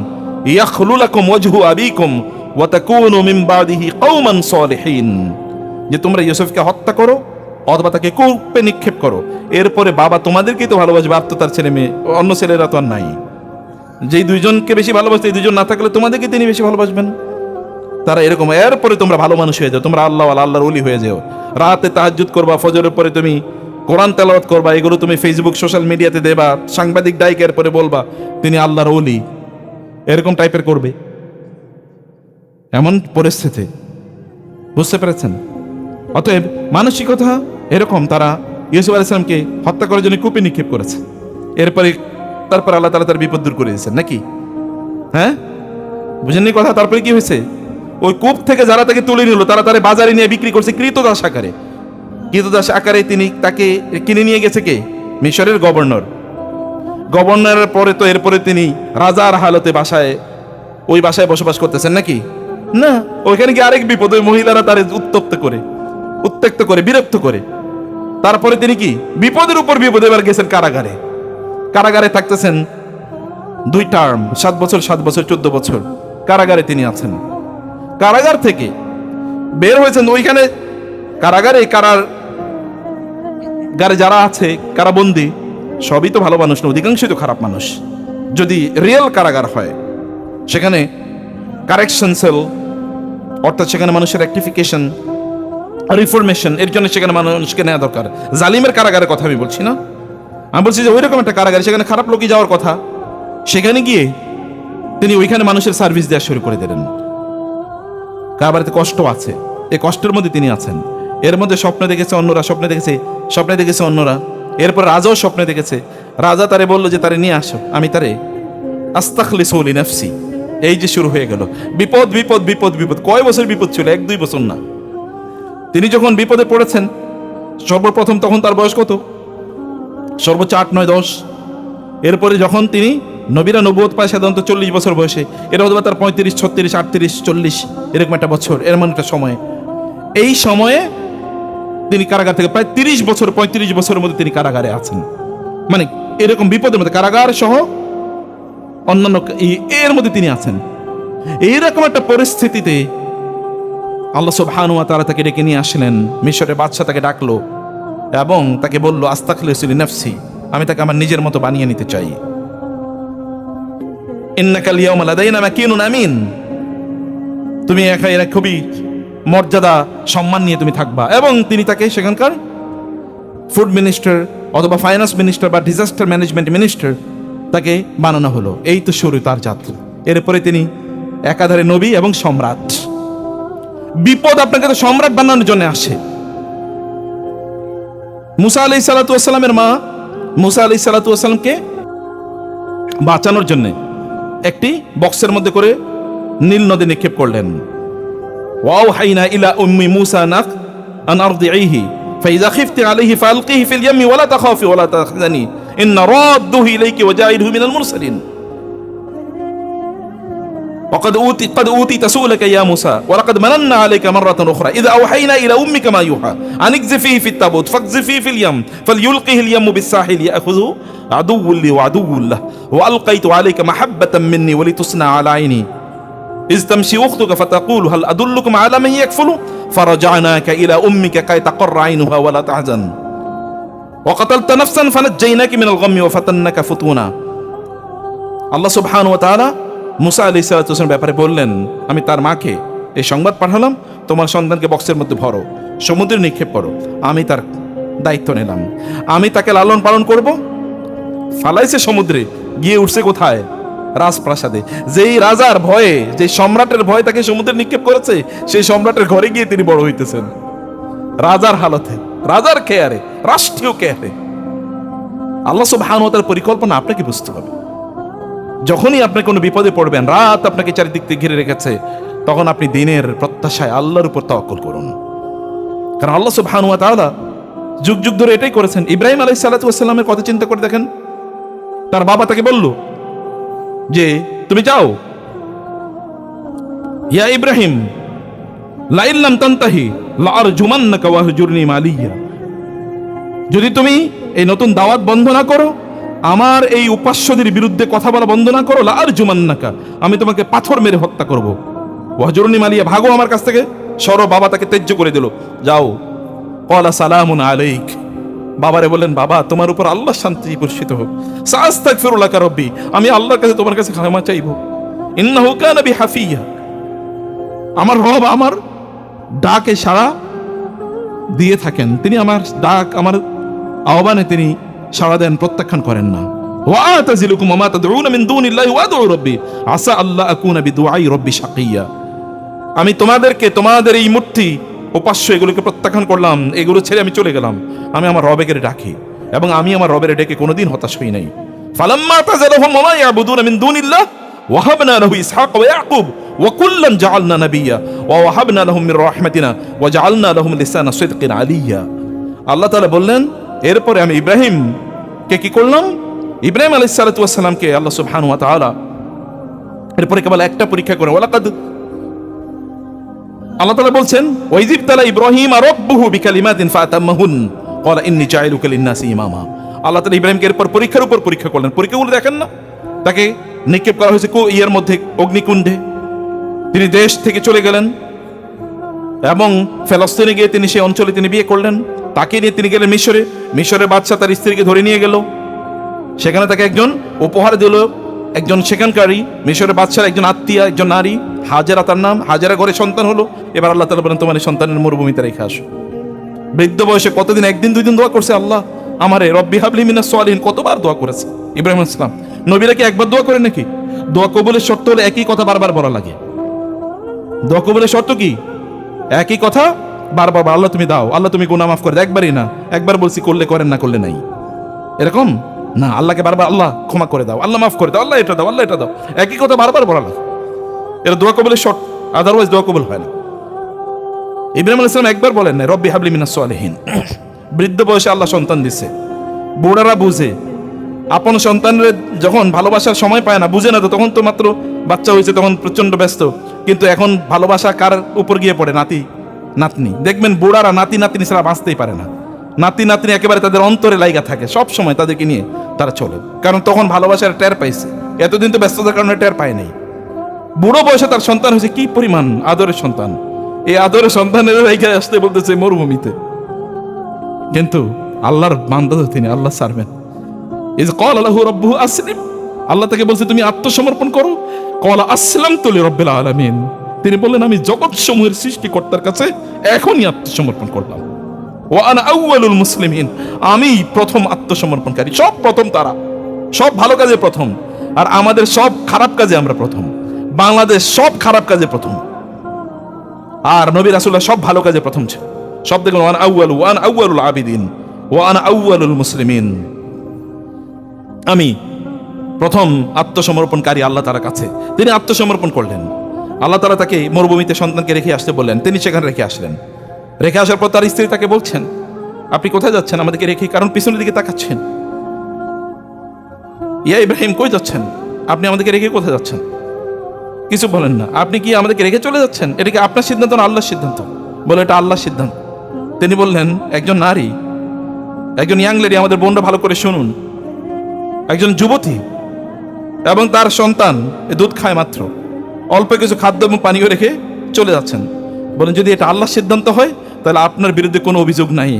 ইয়াখলু লাকুম ওয়াজহু আবিকুম ওয়া তাকুনু মিন বাদিহি কওমান সালিহিন, যে তোমরা ইউসুফকে হত্যা করো অথবা তাকে কূপে নিক্ষেপ করো, এরপরে বাবা তোমাদেরকেই তো ভালোবাসবে, আর তো তার ছেলে মেয়ে অন্য ছেলেরা তো আর নাই, যেই দুইজনকে বেশি ভালোবাসতে এই দুইজন না থাকলে তোমাদেরকে তিনি বেশি ভালোবাসবেন। তারা এরকম, এরপরে তোমরা ভালো মানুষ হয়ে যাও, তোমরা আল্লাহর ওলি হয়ে যাও, রাতে তাহাজ্জুদ করবা, ফজরের পরে তুমি কোরআন তেলাওয়াত করবা, এগুলো তুমি ফেসবুক সোশ্যাল মিডিয়াতে দেবা, সাংবাদিক ডাইকের পরে বলবা তিনি আল্লাহর ওলি, এরকম টাইপের করবে, এমন পরিস্থিতি। বুঝতে পেরেছেন? অতএব মানসিকতা এরকম, তারা ইউসুফ আলাইহিস সালামকে হত্যা করার জন্য কূপে নিক্ষেপ করেছে, তারপর আল্লাহ তাআলা তার বিপদ দূর করে দিয়েছেন নাকি? হ্যাঁ, বুঝেননি কথা? তারপরে কি হয়েছে? ওই কূপ থেকে যারা তাকে তুলে নিল তারা তারে বাজারে নিয়ে বিক্রি করছে কৃতদাস আকারে তিনি তাকে কিনে নিয়ে গেছে কে? মিশরের গভর্নরের পরে তো এরপরে তিনি রাজার হালতে ওই বাসায় বসবাস করতেছেন নাকি? না, ওইখানে কি আরেক বিপদ, ওই মহিলারা তারে উত্ত্যক্ত করে বিরক্ত করে, তারপরে তিনি কি বিপদের উপর বিপদ, এবার গেছেন কারাগারে থাকতেছেন 2 টার্ম, 7 বছর 14 বছর কারাগারে তিনি আছেন। কারাগার থেকে বের হয়েছেন, ওইখানে কারাগারে যারা আছে কারাবন্দী সবই তো ভালো মানুষ না, অধিকাংশই তো খারাপ মানুষ। যদি রিয়েল কারাগার হয় সেখানে কারেকশন সেল, অর্থাৎ সেখানে মানুষের রেকটিফিকেশন, রিফরমেশন, এর জন্য সেখানে মানুষকে নেওয়া দরকার। জালিমের কারাগারের কথা আমি বলছি না, আমি বলছি যে ওইরকম একটা কারাগার, সেখানে খারাপ লোকই যাওয়ার কথা, সেখানে গিয়ে তিনি ওইখানে মানুষের সার্ভিস দেওয়া শুরু করে দিলেন। কার বাড়িতে কষ্ট আছে, এই কষ্টের মধ্যে তিনি আছেন, এর মধ্যে স্বপ্নে দেখেছে অন্যরা, এরপর রাজাও স্বপ্নে দেখেছে, রাজা তারে বললো যে তারে নিয়ে আসো, আমি তারে আস্তাখলিসু লিনাফসি। এই যে শুরু হয়ে গেল বিপদ। কয় বছর বিপদ ছিল? 1-2 বছর না। তিনি যখন বিপদে পড়েছেন সর্বপ্রথম, তখন তার বয়স কত? সর্বোচ্চ 8-9-10। এরপরে যখন তিনি নবীরা নবুয়ত পায় সাধারণত 40 বছর বয়সে, এটা হতে পারে তার 35, 36, 38, 40 এরকম একটা বছর, এর মানে একটা সময়। এই সময়ে তিনি কারাগার থেকে প্রায় 35 বছরের মধ্যে তিনি কারাগারে আছেন, মানে এরকম বিপদের মধ্যে কারাগার সহ অন্যান্য এর মধ্যে তিনি আছেন। এইরকম একটা পরিস্থিতিতে আল্লাহ সুবহানাহু ওয়া তাআলা তাকে ডেকে নিয়ে আসলেন। মিশরের বাদশা তাকে ডাকলো এবং তাকে বলল আস্তাখলিসু লিনাফসি, আমি তাকে আমার নিজের মতো বানিয়ে নিতে চাই। ইন্নাকাল ইয়াওমা লাদাইনা মাকিনুন আমিন, তুমি এখানে খুবই মর্যাদা সম্মান নিয়ে তুমি থাকবা। এবং তিনি তাকে সেখানকার ফুড মিনিস্টার অথবা ফাইন্যান্স মিনিস্টার বা ডিজাস্টার ম্যানেজমেন্ট মিনিস্টার তাকে বানানো হলো। এই তো শুরু তার যাত্রা। এরপরে তিনি একাধারে নবী এবং সম্রাট। বিপদ আপনাকে তো সম্রাট বানানোর জন্য আসে। মুসা আলাইহিস সালাতু ওয়াস সালামের মা মুসা আলাইহিস সালাতু ওয়াস সালামকে বাঁচানোর জন্য একটি বক্সের মধ্যে করে নীল নদে নিক্ষেপ করলেন। ওয়াওহাইনা ইলা উম্মি মুসা নাক আন আরদিহি ফাইযা খিফতি আলাইহি ফালকিহি ফিল ইয়ামি ওয়ালা তাখাফি ওয়ালা তাহজানি ইন্না রাদ্দুহু ইলাইকি ওয়াজাইলহু মিনাল মুরসালিন। قد أوتيت سؤلك يا موسى ولقد مننا عليك مرة أخرى إذا أوحينا إلى أمك ما يوحى أن اقذفيه في التابوت فاقذفيه في اليم فليلقه اليم بالساحل يأخذه عدو لي وعدو له وألقيت عليك محبة مني ولتصنع على عيني إذ تمشي أختك فتقول هل أدلكم على من يكفل فرجعناك إلى أمك كي تقر عينها ولا تحزن وقتلت نفسا فنجيناك من الغم وفتناك فتونا। الله سبحانه وتعالى মুসা আলাইহিস সালাতু ওয়াস সালামের ব্যাপারে বললেন, আমি তার মাকে এই সংবাদ পাঠালাম, তোমার সন্তানকে বক্সের মধ্যে ভরো, সমুদ্রে নিক্ষেপ করো। আমি তার দায়িত্ব নিলাম, আমি তাকে লালন পালন করব। ফালাইছে সমুদ্রে, গিয়ে উঠছে কোথায়? রাজপ্রাসাদে। যেই রাজার ভয়ে, যে সম্রাটের ভয়ে তাকে সমুদ্রে নিক্ষেপ করেছে, সেই সম্রাটের ঘরে গিয়ে তিনি বড় হইতেছেন রাজার হালতে, রাজার কেয়ারে, রাষ্ট্রীয় কেয়ারে। আল্লাহ সুবহানাহু ওয়া তাআলার পরিকল্পনা আপনাকে বুঝতে হবে। যখনই আপনি কোনো বিপদে পড়বেন, রাত আপনাকে চারিদিক থেকে ঘিরে রেখেছে, তখন আপনি দিনের প্রত্যাশায় আল্লাহর উপর তাওয়াক্কুল করুন। কারণ আল্লাহ সুবহানাহু ওয়া তাআলা যুগ যুগ ধরে এটাই করেছেন। ইব্রাহিম আলাইহিস সালাতু ওয়াস সালামের কথা চিন্তা করে দেখেন, তার বাবা তাকে বলল যে তুমি যাও, ইয়া ইব্রাহিম লা ইল্লাম তানতাহি লা আরজুমান্নাকা ওয়াহজুরনি মালিয়া, যদি তুমি এই নতুন দাওয়াত বন্ধ না করো, আমার এই উপাস্যদের বিরুদ্ধে কথা বলা বন্ধ না করো, লা আরজুমান্নাকা, আমি তোমাকে পাথর মেরে হত্যা করব। ওয়াহজুরনি মালিয়া, ভাগো আমার কাছ থেকে, সরো। বাবা তাকে ত্যায্য করে দিল, যাও। ক্বালা সালামুন আলাইক, বাবারে বললেন, বাবা তোমার উপর আল্লাহর শান্তি বর্ষিত হোক। সাস্তাগফিরু লাকা রাব্বি, আমি আল্লাহর কাছে তোমার কাছে ক্ষমা চাইব। ইন্নাহু কানা বি হাফিয়া, আমার রব আমার ডাকে সাড়া দিয়ে থাকেন, তিনি আমার ডাক, আমার আহ্বানে তিনি সাড়া দেন, প্রত্যাখ্যান করেন না। ওয়া আতাজিলুকুম ওয়া মা তাদউনা মিন দুনিল্লাহি ওয়া আদউ রাব্বি আসা আল্লাহ আকুনা বিদুআই রাব্বি শাকিয়া, আমি তোমাদেরকে তোমাদের এই মূর্তি উপাস্য এগুলোকে প্রত্যাখ্যান করলাম, এগুলো ছেড়ে আমি চলে গেলাম, আমি আমার রবেকে ডাকি, এবং আমি আমার রবের ডেকে কোনোদিন হতাশ হই নাই। ফালাম্মা তাযালাহুম ওয়া মা ইয়াবুদুনা মিন দুনিল্লাহ ওয়াহাবনা লাহু ইসহাক ওয়া ইয়াকুব ওয়া কুল্লান জাআলনা নাবিয়্যা ওয়া ওয়াহাবনা লাহুম মির রাহমাতিনা ওয়া জাআলনা লাহুম লিসানা সিদকিন আলিয়্যা। আল্লাহ তাআলা বললেন, এরপরে আমি ইব্রাহিমকে কি করলাম? ইব্রাহিম আলাইহিস সালাতু ওয়াস সালামকে আল্লাহ সুবহানাহু ওয়া তাআলা এরপরে কেবল একটা পরীক্ষা করে, ওয়ালাকাদ, আল্লাহ তাআলা বলছেন, ওয়াইযিব তালা ইব্রাহিম রাব্বুহু বিকালিমাতিন ফাতাম্মাহুন ক্বালা ইন্নী জাইলুকা লিন-নাসি ইমামা। আল্লাহ তাআলা ইব্রাহিমকে এরপর পরীক্ষার উপর পরীক্ষা করলেন। পরীক্ষাগুলো দেখেন না, তাকে নিক্ষেপ করা হয়েছে ইয়ের মধ্যে, অগ্নিকুণ্ডে, তিনি দেশ থেকে চলে গেলেন এবং ফিলিস্তিনে গিয়ে তিনি সেই অঞ্চলে তিনি বিয়ে করলেন। তাকে নিয়ে তিনি গেলেন মিশরে, মিশরের বাদশা তার স্ত্রীকে ধরে নিয়ে গেল, সেখানে তাকে একজন উপহার দিল, একজন সেখানকারই মিশরের বাদশার একজন আত্মীয়া, একজন নারী, হাজেরা তার নাম, হাজেরা ঘরে সন্তান হলো। এবার আল্লাহ তাআলা বলেন, তোমার সন্তানের মরুভূমিতে রেখে আসো। বৃদ্ধ বয়সে কতদিন, একদিন দুই দিন দোয়া করছে, আল্লাহ আমারে রব্বি হাবলি মিনাস সালিহিন, কতবার দোয়া করেছে ইব্রাহিম আলাইহিস সালাম। নবীরা কি একবার দোয়া করে নাকি? দোয়া কবুলের শর্ত হলে একই কথা বারবার বলা লাগে। দোয়া কবুলের শর্ত কি? একই কথা বারবার, আল্লাহ তুমি দাও, আল্লাহ তুমি গুনাহ মাফ করে দাও। একবারই না, একবার বলছি করলে করেন, না করলে নাই, এরকম না। আল্লাহকে বারবার আল্লাহ ক্ষমা করে দাও, আল্লাহ মাফ করে দাও, আল্লাহ এটা দাও, আল্লাহ এটা দাও, একই কথা বারবার বলা লাগে। এটা দোয়া কবুলের শর্ত, আদারওয়াইজ দোয়া কবুল হয় না। ইব্রাহিম আলাইহিস সালাম একবার বলেন না রব্বি হাবলি মিনাস সালিহিন। বৃদ্ধ বয়সে আল্লাহ সন্তান দিছে। বুড়ারা বুঝে, আপন সন্তানের যখন ভালোবাসার সময় পায় না, বুঝে না তো, তখন তো মাত্র বাচ্চা হয়েছে, তখন প্রচন্ড ব্যস্ত। কিন্তু এখন ভালোবাসা কার উপর গিয়ে পড়ে? নাতি নাতনি। দেখবেন বুড়ারা নাতি নাতনি ছাড়া বাঁচতেই পারে না। নাতি নাতনি একেবারে তাদের অন্তরে লাইগা থাকে, সব সময় তাদেরকে নিয়ে তারা চলে, কারণ তখন ভালোবাসার টের পাইছে। এতদিন তো ব্যস্ততার কারণে টের পায় নাই। বুড়ো বয়সে তার সন্তান হয়েছে, কি পরিমাণ আদরের সন্তান, এই আদরের সন্তানের রেখে আসতে বলতেছে মরুভূমিতে। কিন্তু আল্লাহর বান্দা তো তিনি, আল্লাহ ছাড়বেন। ইজ ক্বালা লাহু রাব্বুহু আসলিম, আল্লাহ তাকে বলছে তুমি আত্মসমর্পণ করো। ক্বালা আসলামতু লিরাব্বিল আলামিন, তিনি বললেন আমি জগৎ সমূহের সৃষ্টিকর্তার কাছে এখনই আত্মসমর্পণ করলাম। ওয়া আনা আউয়ালুল মুসলিমিন, আমি প্রথম আত্মসমর্পণকারী। সব প্রথম তারা, সব ভালো কাজে প্রথম, আর আমাদের সব খারাপ কাজে আমরা প্রথম। বাংলাদেশ সব খারাপ কাজে প্রথম, আর নবী রাসূলুল্লাহ সব ভালো কাজে প্রথম ছিল। সব দেখলাম ওয়ান আউয়ালুল আবিদিন ওয়া আনা আউয়ালুল মুসলিমিন, আমি প্রথম আত্মসমর্পণকারী আল্লাহ তাআলার কাছে। তিনি আত্মসমর্পণ করলেন। আল্লাহ তাআলা তাকে মরুভূমিতে সন্তানকে রেখে আসতে বললেন, তিনি সেখানে রেখে আসলেন। রেখে আসার পর তার স্ত্রী তাকে বলছেন, আপনি কোথায় যাচ্ছেন আমাদেরকে রেখে? কারণ পিছনের দিকে তাকাচ্ছেন। ইয়া ইব্রাহিম, কই যাচ্ছেন আপনি? আমাদেরকে রেখে কোথায় যাচ্ছেন? কিছু বলেন না। আপনি কি আমাদেরকে রেখে চলে যাচ্ছেন? এটা কি আপনার সিদ্ধান্ত না আল্লাহর সিদ্ধান্ত? বলে এটা আল্লাহর সিদ্ধান্ত। তিনি বললেন, একজন নারী, একজন ইয়াং লেডি, আমাদের বোনরা ভালো করে শুনুন, একজন যুবতী এবং তার সন্তান দুধ খায় মাত্র, অল্প কিছু খাদ্য এবং পানীয় রেখে চলে যাচ্ছেন। বলেন যদি এটা আল্লাহর সিদ্ধান্ত হয় তাহলে আপনার বিরুদ্ধে কোনো অভিযোগ নাই।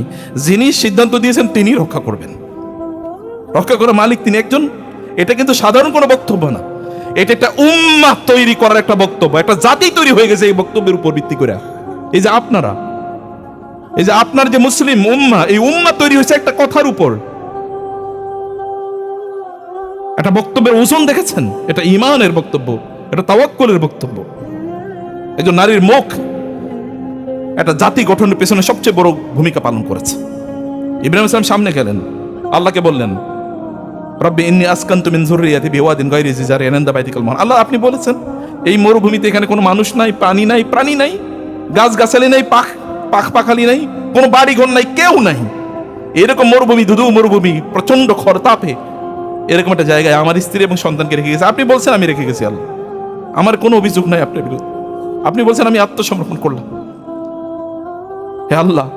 যিনি সিদ্ধান্ত দিয়েছেন তিনি রক্ষা করবেন, রক্ষা করার মালিক তিনি একজন। এটা কিন্তু সাধারণ কোনো বক্তব্য না, এটা একটা উম্মাহ তৈরি করার একটা বক্তব্য, একটা জাতি তৈরি হয়ে গেছে এই বক্তব্যের উপর ভিত্তি করে। এই যে আপনারা, এই যে আপনার যে মুসলিম উম্মাহ, এই উম্মাহ তৈরি হয়েছে একটা কথার উপর, একটা বক্তব্যের ওজন দেখেছেন? এটা ঈমানের বক্তব্য, এটা তাওয়াক্কুলের বক্তব্য। একজন নারীর মুখ একটা জাতি গঠনের পেছনে সবচেয়ে বড় ভূমিকা পালন করেছে। ইব্রাহিম আলাইহিস সালাম সামনে গেলেন, আল্লাহকে বললেন, রব্বি ইন্নী আসকানতু মিন যুররিয়াতি বিওয়াদিন গায়রি জি জারইন ইনদা বাইতিকাল মুহাররাম। আল্লাহ আপনি বলেছেন এই মরুভূমিতে এখানে কোনো মানুষ নাই, পানি নাই, প্রাণী নাই, গাছ গাছালি নাই, পাখালি নাই, কোনো বাড়ি ঘর নাই, কেউ নাই। এরকম মরুভূমি, ধুধু মরুভূমি, প্রচন্ড খর তাপে এরকম একটা জায়গায় আমার স্ত্রী এবং সন্তানকে রেখে গেছে। আপনি বলছেন আমি রেখে গেছি আল্লাহ, আমার কোনো অভিযোগ নাই আপনার বিরুদ্ধে। আপনি বলছেন আমি আত্মসমর্পণ করলাম। হে আল্লাহ,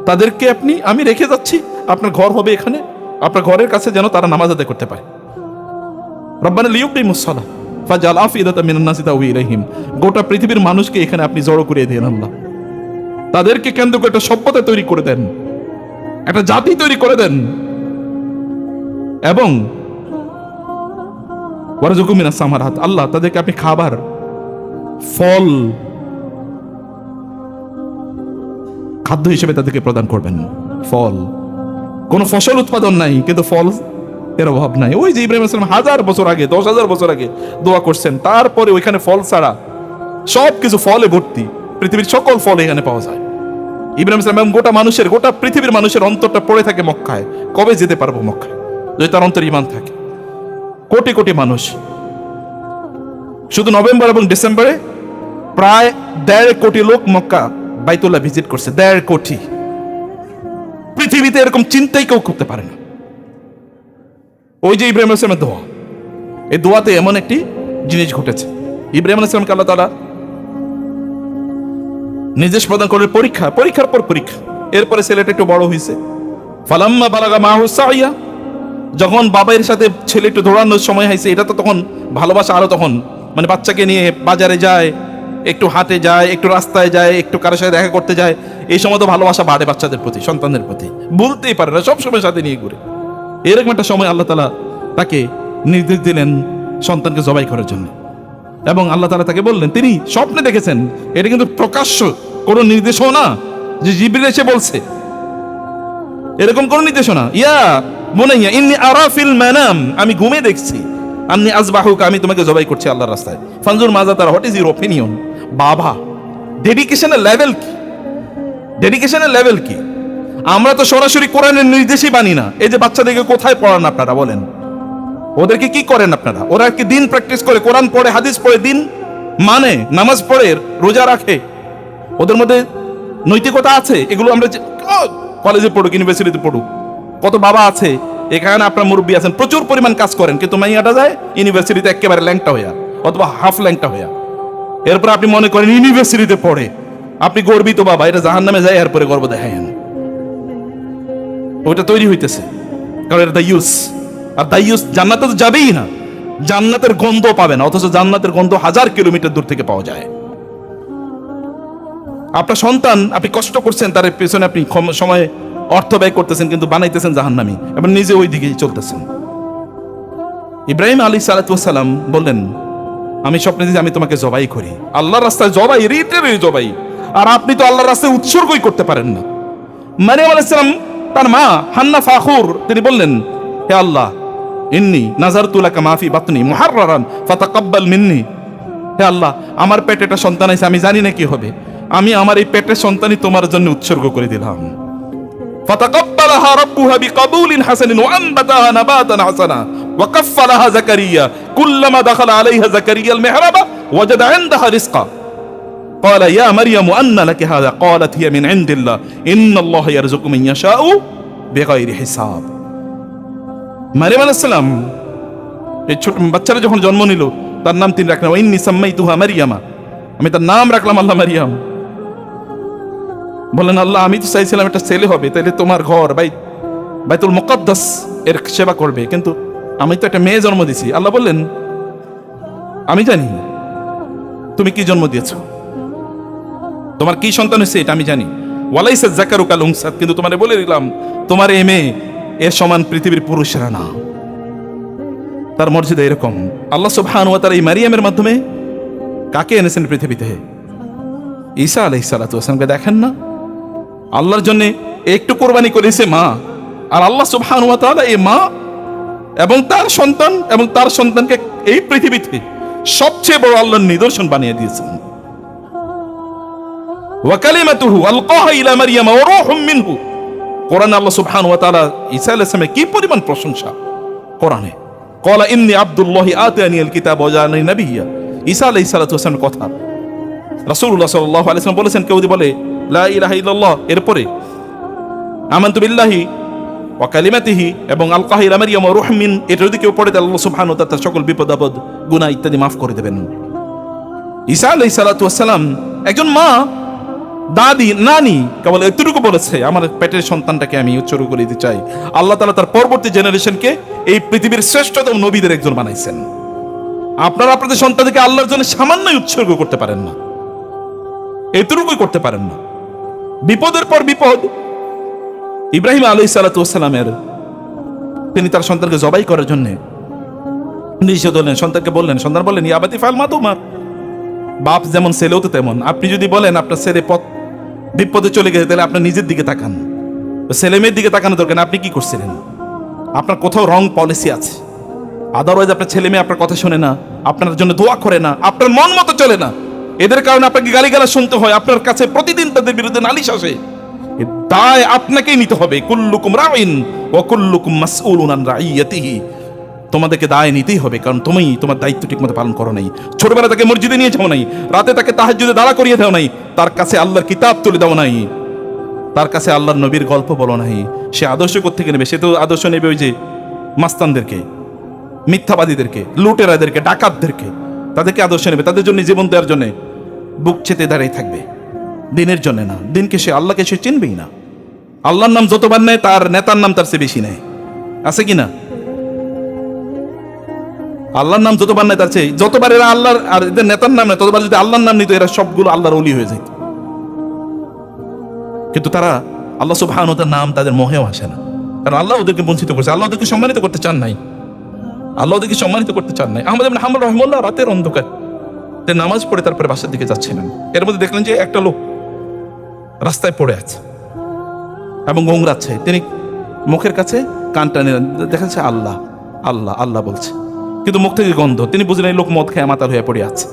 তাদেরকে আমি রেখে যাচ্ছি, আপনার ঘর হবে এখানে, আপনার ঘরের কাছে যেন তারা নামাজ আদায় করতে পারে। রব্বানা লিয়ুকিমুস সালাহ ফাজআল আফিদাতাম মিনান নাসি তাহওয়ি ইলাইহিম। গোটা পৃথিবীর মানুষকে এখানে আপনি জড়ো করে দেন আল্লাহ, তাদেরকে কেন্দ্র করে একটা সভ্যতা তৈরি করে দেন, একটা জাতি তৈরি করে দেন, এবং ওয়ারযুকুম মিনাস সামারাত, আল্লাহ তাদেরকে আপনি খাবার, ফল, খাদ্য হিসেবে তাদেরকে প্রদান করবেন। ফল, কোন ফসল উৎপাদন নাই কিন্তু ফল এর অভাব নাই। ওই যে ইব্রাহিম আলাইহিস সালাম 1000 বছর আগে, 10,000 বছর আগে দোয়া করছেন, তারপরে ওইখানে ফল ছাড়া সবকিছু ফলে ভর্তি, পৃথিবীর সকল ফল এখানে পাওয়া যায়। ইব্রাহিম আলাইহিস সালাম গোটা পৃথিবীর মানুষের অন্তরটা পড়ে থাকে মক্কায়। কবে যেতে পারবো মক্কায় যদি তার অন্তর ঈমান থাকে? কোটি কোটি মানুষ শুধু নভেম্বর এবং ডিসেম্বরে প্রায় 1.5 কোটি লোক মক্কা বাইতুল্লাহ ভিজিট করছে। 1.5 কোটি। পৃথিবীতে এরকম চিন্তাই কেউ করতে পারে না। ওই যে ইব্রাহিম আলাইহিস সালামের দোয়া, এই দোয়াতে এমন একটি জিনিস ঘটেছে, ইব্রাহিম আলাইহিস সালামকে আল্লাহ তাআলা নির্দেশ প্রদান করে পরীক্ষার পর পরীক্ষা। এরপরে ছেলেটা একটু বড় হয়েছে। ফালাম্মা বালাগা মাহু সাইয়া, যখন বাবার সাথে ছেলে একটু দৌড়ানোর সময় হয়েছে, এটা তো তখন ভালোবাসা আরো, তখন মানে বাচ্চাকে নিয়ে বাজারে যায়, একটু হাটে যায়, একটু রাস্তায় যায়, একটু কারোর সাথে দেখা করতে যায়, এই সময় তো ভালোবাসা বাড়ে বাচ্চাদের প্রতি, সন্তানদের প্রতি, বলতেই পারে না, সবসময় সাথে নিয়ে ঘুরে। এরকম একটা সময় আল্লাহ তাআলা তাকে নির্দেশ দিলেন সন্তানকে জবাই করার জন্য, এবং আল্লাহ তাআলা তাকে বললেন, তিনি স্বপ্নে দেখেছেন, এটা কিন্তু প্রকাশ্য কোনো নির্দেশনা যে জিবরিল এসে বলছে, এরকম কোন নির্দেশনা। ইয়া বুনাইয়া ইন্নী আরা ফিল মানাম, আমি ঘুমে দেখছি, আন্নী আযবাহুকা, আমি তোমাকে জবাই করছি আল্লাহর রাস্তায়, ফানজুর মাযা তারা, হোয়াট ইজ ইউর অপিনিয়ন। বাবা, ডেডিকেশনের লেভেল কি, ডেডিকেশনের লেভেল কি! আমরা তো সরাসরি কোরআনের নির্দেশই মানি না। এই যে বাচ্চাদেরকে কোথায় পড়ান আপনারা বলেন? ওদেরকে কি করেন আপনারা? ওরা কি দিন প্র্যাকটিস করে, কোরআন পড়ে, হাদিস পড়ে, দিন মানে, নামাজ পড়ে, রোজা রাখে? ওদের মধ্যে নৈতিকতা আছে? এগুলো আমরা কলেজে পড়ুক, ইউনিভার্সিটিতে পড়ুক, কত বাবা আছে এখানে, আপনার মুরব্বী আছেন, প্রচুর পরিমাণ কাজ করেন, কিন্তু মাইয়াটা যায় ইউনিভার্সিটিতে একেবারে ল্যাংটা হইয়া, অথবা হাফ ল্যাংটা হইয়া। এরপর আপনি মনে করেন ইউনিভার্সিটিতে পড়ে আপনি গর্বিত, বাবা এটা জাহান্নামে যায়, এরপরে গর্ব দেখায়েন। ওইটা তৈরি হইতেছে, কারণ এটা দায়ুস, আর দায়ুস জান্নাতে তো যাবেই না, জান্নাতের গন্ধ পাবে না, অথচ জান্নাতের গন্ধ 1000 কিলোমিটার দূর থেকে পাওয়া যায়। আপনার সন্তান, আপনি কষ্ট করছেন, তার পেছনে আপনি সময় অর্থ ব্যয় করতেছেন, কিন্তু বানাইতেছেন জাহান্নামী, এবং নিজে ওই দিকেই চলতেছেন। ইব্রাহিম আলাইহিস সালাম বললেন, আমি স্বপ্নে দেখি আমি তোমাকে জবাই করি, আল্লাহর রাস্তায় জবাই, রিটেরই জবাই, আর আপনি তো আল্লাহর রাস্তায় উৎসর্গই করতে পারেন না। মারিয়াম আলাইহিস সালাম, তার মা হান্না ফাখুর, তিনি বললেন, হে আল্লাহ, ইন্নী নাযারতু লাকা মা ফি বাতনি মুহাররারান ফাতাকাব্বাল মিন্নি। হে আল্লাহ, আমার পেটে একটা সন্তান আছে, আমি জানি না কি হবে, আমি আমার এই পেটের সন্তানই তোমার জন্য উৎসর্গ করে দিলাম। ফাতাকাব্বালাহা রাব্বুহা বিকাবুলিন হাসানিন ওয়া আনবাতাহা নাবাতান হাসানা ওয়া কাফফালাহা যাকারিয়া কুল্লামা দাখালা আলাইহা যাকারিয়াল মিহরাবা ওয়াজাদা ইনদাহা রিজকা قال يا مريم أن لك هذا قالت هي من عند الله إن الله يرزق من يشاء بغير حساب। মারিয়াম আলাইহিস সালাম এই ছোট বাচ্চারা যখন জন্ম নিল, তার নাম তিনি রাখলেন ইন্নী সাম্মাইতুহা মারিয়ামা, আমি তার নাম রাখলাম আল্লাহ মারিয়াম। বললেন, আল্লাহ আমি তো চাইছিলাম একটা ছেলে হবে, তাইলে তোমার ঘর বাইতুল মুকাদ্দাস এর সেবা করবে, কিন্তু আমি তো একটা মেয়ে জন্ম দিছি। আল্লাহ বললেন, আমি জানি তুমি কি জন্ম দিয়েছো, তোমার কি সন্তান হয়েছে এটা আমি জানি। ওয়ালাইসা যাকারু কাল উনসা, কিন্তু তোমারে বলে দিলাম তোমার এই মেয়ে এর সমান পৃথিবীর পুরুষরা না, তার মর্যাদা এরকম। আল্লাহ সুবহানাহু ওয়া তাআলা এই মারিয়ামের মাধ্যমে কাকে এনেছেন পৃথিবীতে? ঈসা আলাইহিস সালাতু ওয়াস সালামকে দেখেন না? আল্লাহর জন্য একটু কোরবানি করেছে মা, আর আল্লাহ সুবহানাহু ওয়া তাআলা এই মা এবং তার সন্তান এবং তার সন্তানকে এই পৃথিবীতে সবচেয়ে বড় আল্লাহর নিদর্শন বানিয়ে দিয়েছেন। ওয়া কালিমাতুহু আলকাহা ইলা মারইয়াম ওয়া রূহুম মিনহু। কোরআনে আল্লাহ সুবহানাহু ওয়া তাআলা ঈসা আলাইহিস সালামের কি পরিমাণ প্রশংসা কোরআনে। ক্বালা ইন্নী আবদুল্লাহি আতানিয়াল কিতাব ওয়া জাআলানি নাবিয়্যা। ঈসা আলাইহিস সালাতু ওয়াস সালামের কথা রাসূলুল্লাহ সাল্লাল্লাহু আলাইহি ওয়াসাল্লাম বলেছেন, কেউ যদি বলে লা ইলাহা ইল্লাল্লাহ, এরপরে আমানতু বিল্লাহি ওয়া কালিমাতিহি এবং আল কাহিরা মারইয়াম ওয়া রুহমিন, এটা যদি কেউ পড়ে তাহলে আল্লাহ সুবহানাহু ওয়া তাআলা সকল বিপদ আপদ গুনাহ ইত্যাদি মাফ করে দেবেন। ঈসা আলাইহিস সালাতু ওয়াস সালাম একজন মা, দাদি, নানি কেবল এতটুকু বলেছে, আমার পেটের সন্তানটাকে আমি উৎসর্গ করে দিতে চাই। আল্লাহ তাআলা তার পরবর্তী জেনারেশনকে এই পৃথিবীর শ্রেষ্ঠতম নবীদের একজন বানাইছেন। আপনারা আপনাদের সন্তানকে আল্লাহর জন্য সামান্যই উৎসর্গ করতে পারেন না, এতটুকুই করতে পারেন না। বিপদের পর বিপদ। ইব্রাহিম আলাইহিস সালাতু ওয়াস সালামের তিনি তার সন্তানকে জবাই করার জন্য নিষেধ হলেন। সন্তানকে বললেন, সন্তান বললেন, ইয়া আবাতি ফাল মা তুমার। বাপ যেমন ছেলেও তো তেমন। আপনি যদি বলেন আপনার ছেলে পথ বিপদে চলে গেছে, তাহলে আপনার নিজের দিকে তাকান, ছেলে মেয়ের দিকে তাকানো দরকার। আপনি কি করছিলেন? আপনার কোথাও রং পলিসি আছে। আদারওয়াইজ আপনার ছেলে মেয়ে আপনার কথা শোনে না, আপনার জন্য দোয়া করে না, আপনার মন মতো চলে না, এদের কারণে আপনাকে গালিগালাজ শুনতে হয়, আপনার কাছে প্রতিদিন তাদের বিরুদ্ধে নালিশ আসে। দায় আপনাকেই নিতে হবে। কুল্লুকুম রাইন ওয়া কুল্লুকুম মাসউলুন আন রাইয়াতিহি। তোমাদেরকে দায় নিতেই হবে, কারণ তুমি তোমার দায়িত্ব ঠিকমতো পালন করো নাই। ছোটবেলা তাকে মসজিদে নিয়ে যাও নাই, রাতে তাকে তাহাজ্জুদে দাঁড়া করিয়ে দাও নাই, তার কাছে আল্লাহর কিতাব তুলে দাও নাই, তার কাছে আল্লাহর নবীর গল্প বলো নাই। সে আদর্শ কোত্থেকে নেবে? সে তো আদর্শ নেবে ওই যে মাস্তানদেরকে, মিথ্যাবাদীদেরকে, লুটেরাদেরকে, ডাকাতদেরকে, তাদেরকে আদর্শ নেবে। তাদের জন্য জীবন দেওয়ার জন্য বুক চেতে দাঁড়িয়ে থাকবে, দিনের জন্য না। দিনকে সে, আল্লাহকে সে চিনবেই না। আল্লাহর নাম যতবার নেয় তার নেতার নাম তার চেয়ে বেশি নেয়, আছে কি না? আল্লাহর নাম যতবার নেয় তার চেয়ে, যতবার এরা আল্লাহর আর এদের নেতার নাম নেয়, ততবার যদি আল্লাহর নাম নিত এরা সবগুলো আল্লাহর ওলি হয়ে যেত। কিন্তু তারা আল্লাহ সুবহানাহু ওয়া তাআলার নাম তাদের মোহেও আসে না, কারণ আল্লাহ ওদেরকে বঞ্চিত করছে। আল্লাহ ওদেরকে সম্মানিত করতে চান নাই, আল্লাহ ওদেরকে সম্মানিত করতে চান নাই। আহমদ ইবনে হাম্বল রাহিমাহুল্লাহ রাতের অন্ধকার নামাজ পড়ে তারপরে বাসার দিকে যাচ্ছিলেন। এর মধ্যে দেখলেন যে একটা লোক রাস্তায় পড়ে আছে এবং গোংরাচ্ছে। তিনি মুখের কাছে কানটা নিলেন, দেখা যাচ্ছে আল্লাহ আল্লাহ আল্লাহ বলছে, কিন্তু মুখ থেকে গন্ধ। তিনি বুঝলেন এই লোক মদ খেয়ে মাতাল হয়ে পড়ে আছে।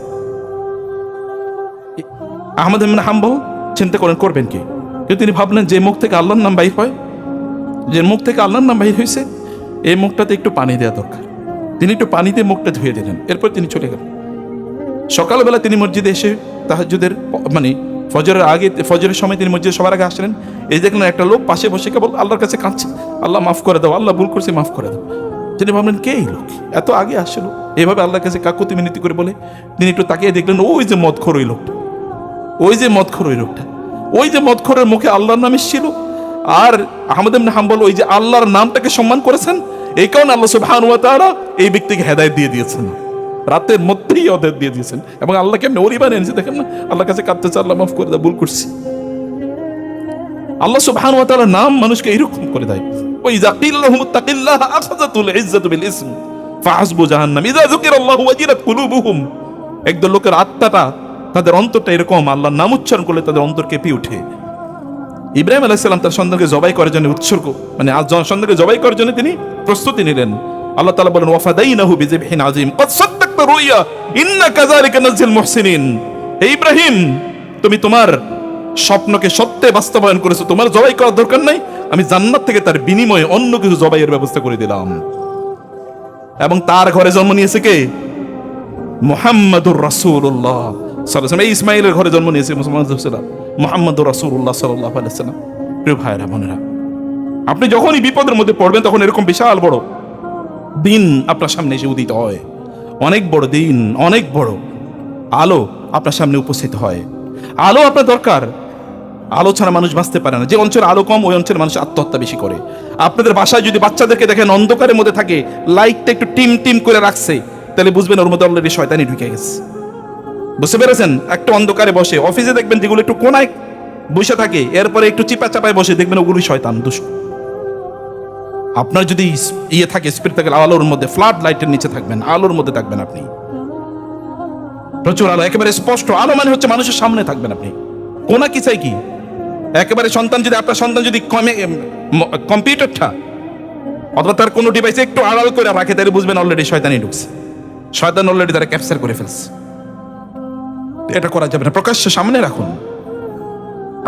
আহমদ ইবনে হাম্বল চিন্তা করেন করবেন কি, কিন্তু তিনি ভাবলেন যে মুখ থেকে আল্লাহর নাম বাইর হয়, যে মুখ থেকে আল্লাহর নাম বাইর হয়েছে, এই মুখটাতে একটু পানি দেওয়া দরকার। তিনি একটু পানি দিয়ে মুখটা ধুয়ে দিলেন, এরপর তিনি চলে গেলেন। সকালবেলা তিনি মসজিদে এসে তাহাজ্জুদের মানে ফজরের আগে, ফজরের সময় তিনি মসজিদে সবার আগে আসলেন। এই দেখলেন একটা লোক পাশে বসে কেবল আল্লাহর কাছে কাঁদছে, আল্লাহ মাফ করে দাও, আল্লাহ ভুল করছে মাফ করে দাও। তিনি ভাবলেন কে এই লোক, এত আগে আসলো এইভাবে আল্লাহর কাছে কাকুতি মিনতি করে বলে। তিনি একটু তাকিয়ে দেখলেন ওই যে মদখোর ওই লোকটা, ওই যে মদখোর ওই লোকটা, ওই যে মদখোরের মুখে আল্লাহর নাম এসেছিল। আর আহমদ ইবনে হাম্বল ওই যে আল্লাহর নামটাকে সম্মান করেছেন, এই কারণে আল্লাহ সুবহানাহু ওয়া তাআলা এই ব্যক্তিকে হেদায়েত দিয়ে দিয়েছেন, রাতের মধ্যেই ওদের দিয়ে দিয়েছেন। এবং আল্লাহকে এমনি ওলি বানিয়ে এনেছে, দেখেন না, আল্লাহর কাছে কাঁদতেছে, আল্লাহ মাফ করে দাও, ভুল করছি। আল্লাহ সুবহানাহু ওয়া তাআলার নাম মানুষকে এরকম করে দেয়। ওয়া ইযা কিলা লাহুম ইত্তাকিল্লাহ আখাযাতুল ইজ্জাতু বিল ইসম ফাহাসবু জাহান্নাম ইযা যুকিরাল্লাহু ওয়াজিলাত কুলুবুহুম। একদল লোকের আত্মাটা, তাদের অন্তরটা এরকম, আল্লাহর নাম উচ্চারণ করলে তাদের অন্তর কেঁপে ওঠে। ইব্রাহিম আলাইহিস সালাম তার সন্তানকে জবাই করার জন্য উৎসর্গ, মানে সন্তানকে জবাই করার জন্য তিনি প্রস্তুতি নিলেন। আল্লাহ তাআলা বলেন ওয়াফাদাইনাহু বিযিবহিন আযীম ক্বাদ সাদ্দাকতা রুইয়া ইন্না কাযালিকা নাজিল মুহসিনিন। হে ইব্রাহিম, তুমি তোমার স্বপ্নকে সত্যে বাস্তবায়ন করেছো, তোমার জবাই করার দরকার নাই, আমি জান্নাত থেকে তার বিনিময়ে অন্য কিছু জবাইয়ের ব্যবস্থা করে দিলাম। এবং তার ঘরে জন্ম নিয়েছে কে? মুহাম্মাদুর রাসূলুল্লাহ সাল্লাল্লাহু আলাইহি ওয়াসাল্লাম। এই ইসমাঈলের ঘরে জন্ম নিয়েছে মুহাম্মাদুর রাসূলুল্লাহ সাল্লাল্লাহু আলাইহি ওয়াসাল্লাম। প্রিয় ভাইরা বোনেরা, আপনি যখনই বিপদের মধ্যে পড়বেন তখন এরকম বিশাল বড় দিন আপনার সামনে এসে উদিত হয়, অনেক বড় দিন, অনেক বড় আলো আপনার সামনে উপস্থিত হয়। আলো আপনার দরকার, আলো ছাড়া মানুষ বাঁচতে পারে না। যে অঞ্চলে আলো কম ওই অঞ্চলে মানুষ আত্মহত্যা বেশি করে। আপনাদের বাসায় যদি বাচ্চাদেরকে দেখেন অন্ধকারের মধ্যে থাকে, লাইটটা একটু টিম টিম করে রাখছে, তাহলে বুঝবেন ওর মধ্যে অলরেডি শয়তানি ঢুকে গেছে। বুঝতে পেরেছেন? একটা অন্ধকারে বসে, অফিসে দেখবেন যেগুলো একটু কোনায় বসে থাকে, এরপরে একটু চিপা চাপায় বসে, দেখবেন ওগুলোই শয়তান দুষ্ট। আপনার যদি ইয়ে থাকে, স্পিরিট থাকে, আলোর মধ্যে, ফ্লাড লাইটের নিচে থাকবেন, আলোর মধ্যে থাকবেন আপনি, প্রচুর আলো, একেবারে স্পষ্ট আলো, মানে হচ্ছে মানুষের সামনে থাকবেন আপনি। কোনা কি চাই কি, একেবারে সন্তান যদি, আপনার সন্তান যদি কম্পিউটারটা অথবা তার কোনো ডিভাইসে একটু আড়াল করে রাখে, তাহলে বুঝবেন অলরেডি শয়তানি ঢুকছে, শয়তান অলরেডি তারা ক্যাপচার করে ফেলছে। এটা করা যাবে না, প্রকাশ্য সামনে রাখুন।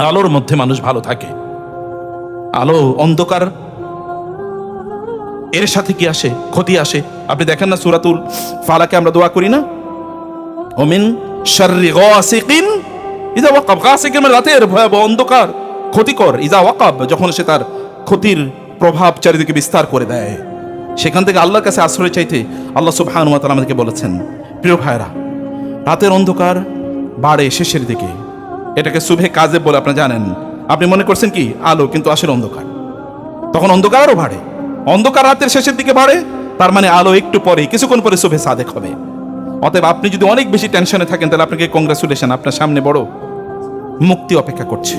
আলোর মধ্যে মানুষ ভালো থাকে। আলো অন্ধকার এর সাথে কি আসে? ক্ষতি আসে। আপনি দেখেন না সূরাতুল ফালাকে আমরা দোয়া করি না, ওমিন শাররি গাসিকিন ইযা ওয়াকাব। গাসিক মানে রাতের ভয়াবহ অন্ধকার, ক্ষতিকর। ইযা ওয়াকাব, যখন সে তার ক্ষতির প্রভাব চারিদিকে বিস্তার করে দেয়। সেখান থেকে আল্লাহর কাছে আশ্রয় চাইতে আল্লাহ সুবহানাহু ওয়া তাআলা আমাদেরকে বলেছেন, প্রিয় ভাইরা, রাতের অন্ধকার বাড়ে শেষের দিকে। এটাকে সুবহে কাযেব বলে আপনারা জানেন। আপনি মনে করছেন কি আলো, কিন্তু আসলে অন্ধকার। তখন অন্ধকার আরও বাড়ে। অন্ধকার রাতের শেষের দিকে বাড়ে, তার মানে আলো একটু পরে, কিছুক্ষণ পরে সুবহে সাদেক হবে। অতএব আপনি যদি অনেক বেশি টেনশনে থাকেন, তাহলে আপনাকে কংগ্রাচুলেশন, আপনার সামনে বড় মুক্তি অপেক্ষা করছে।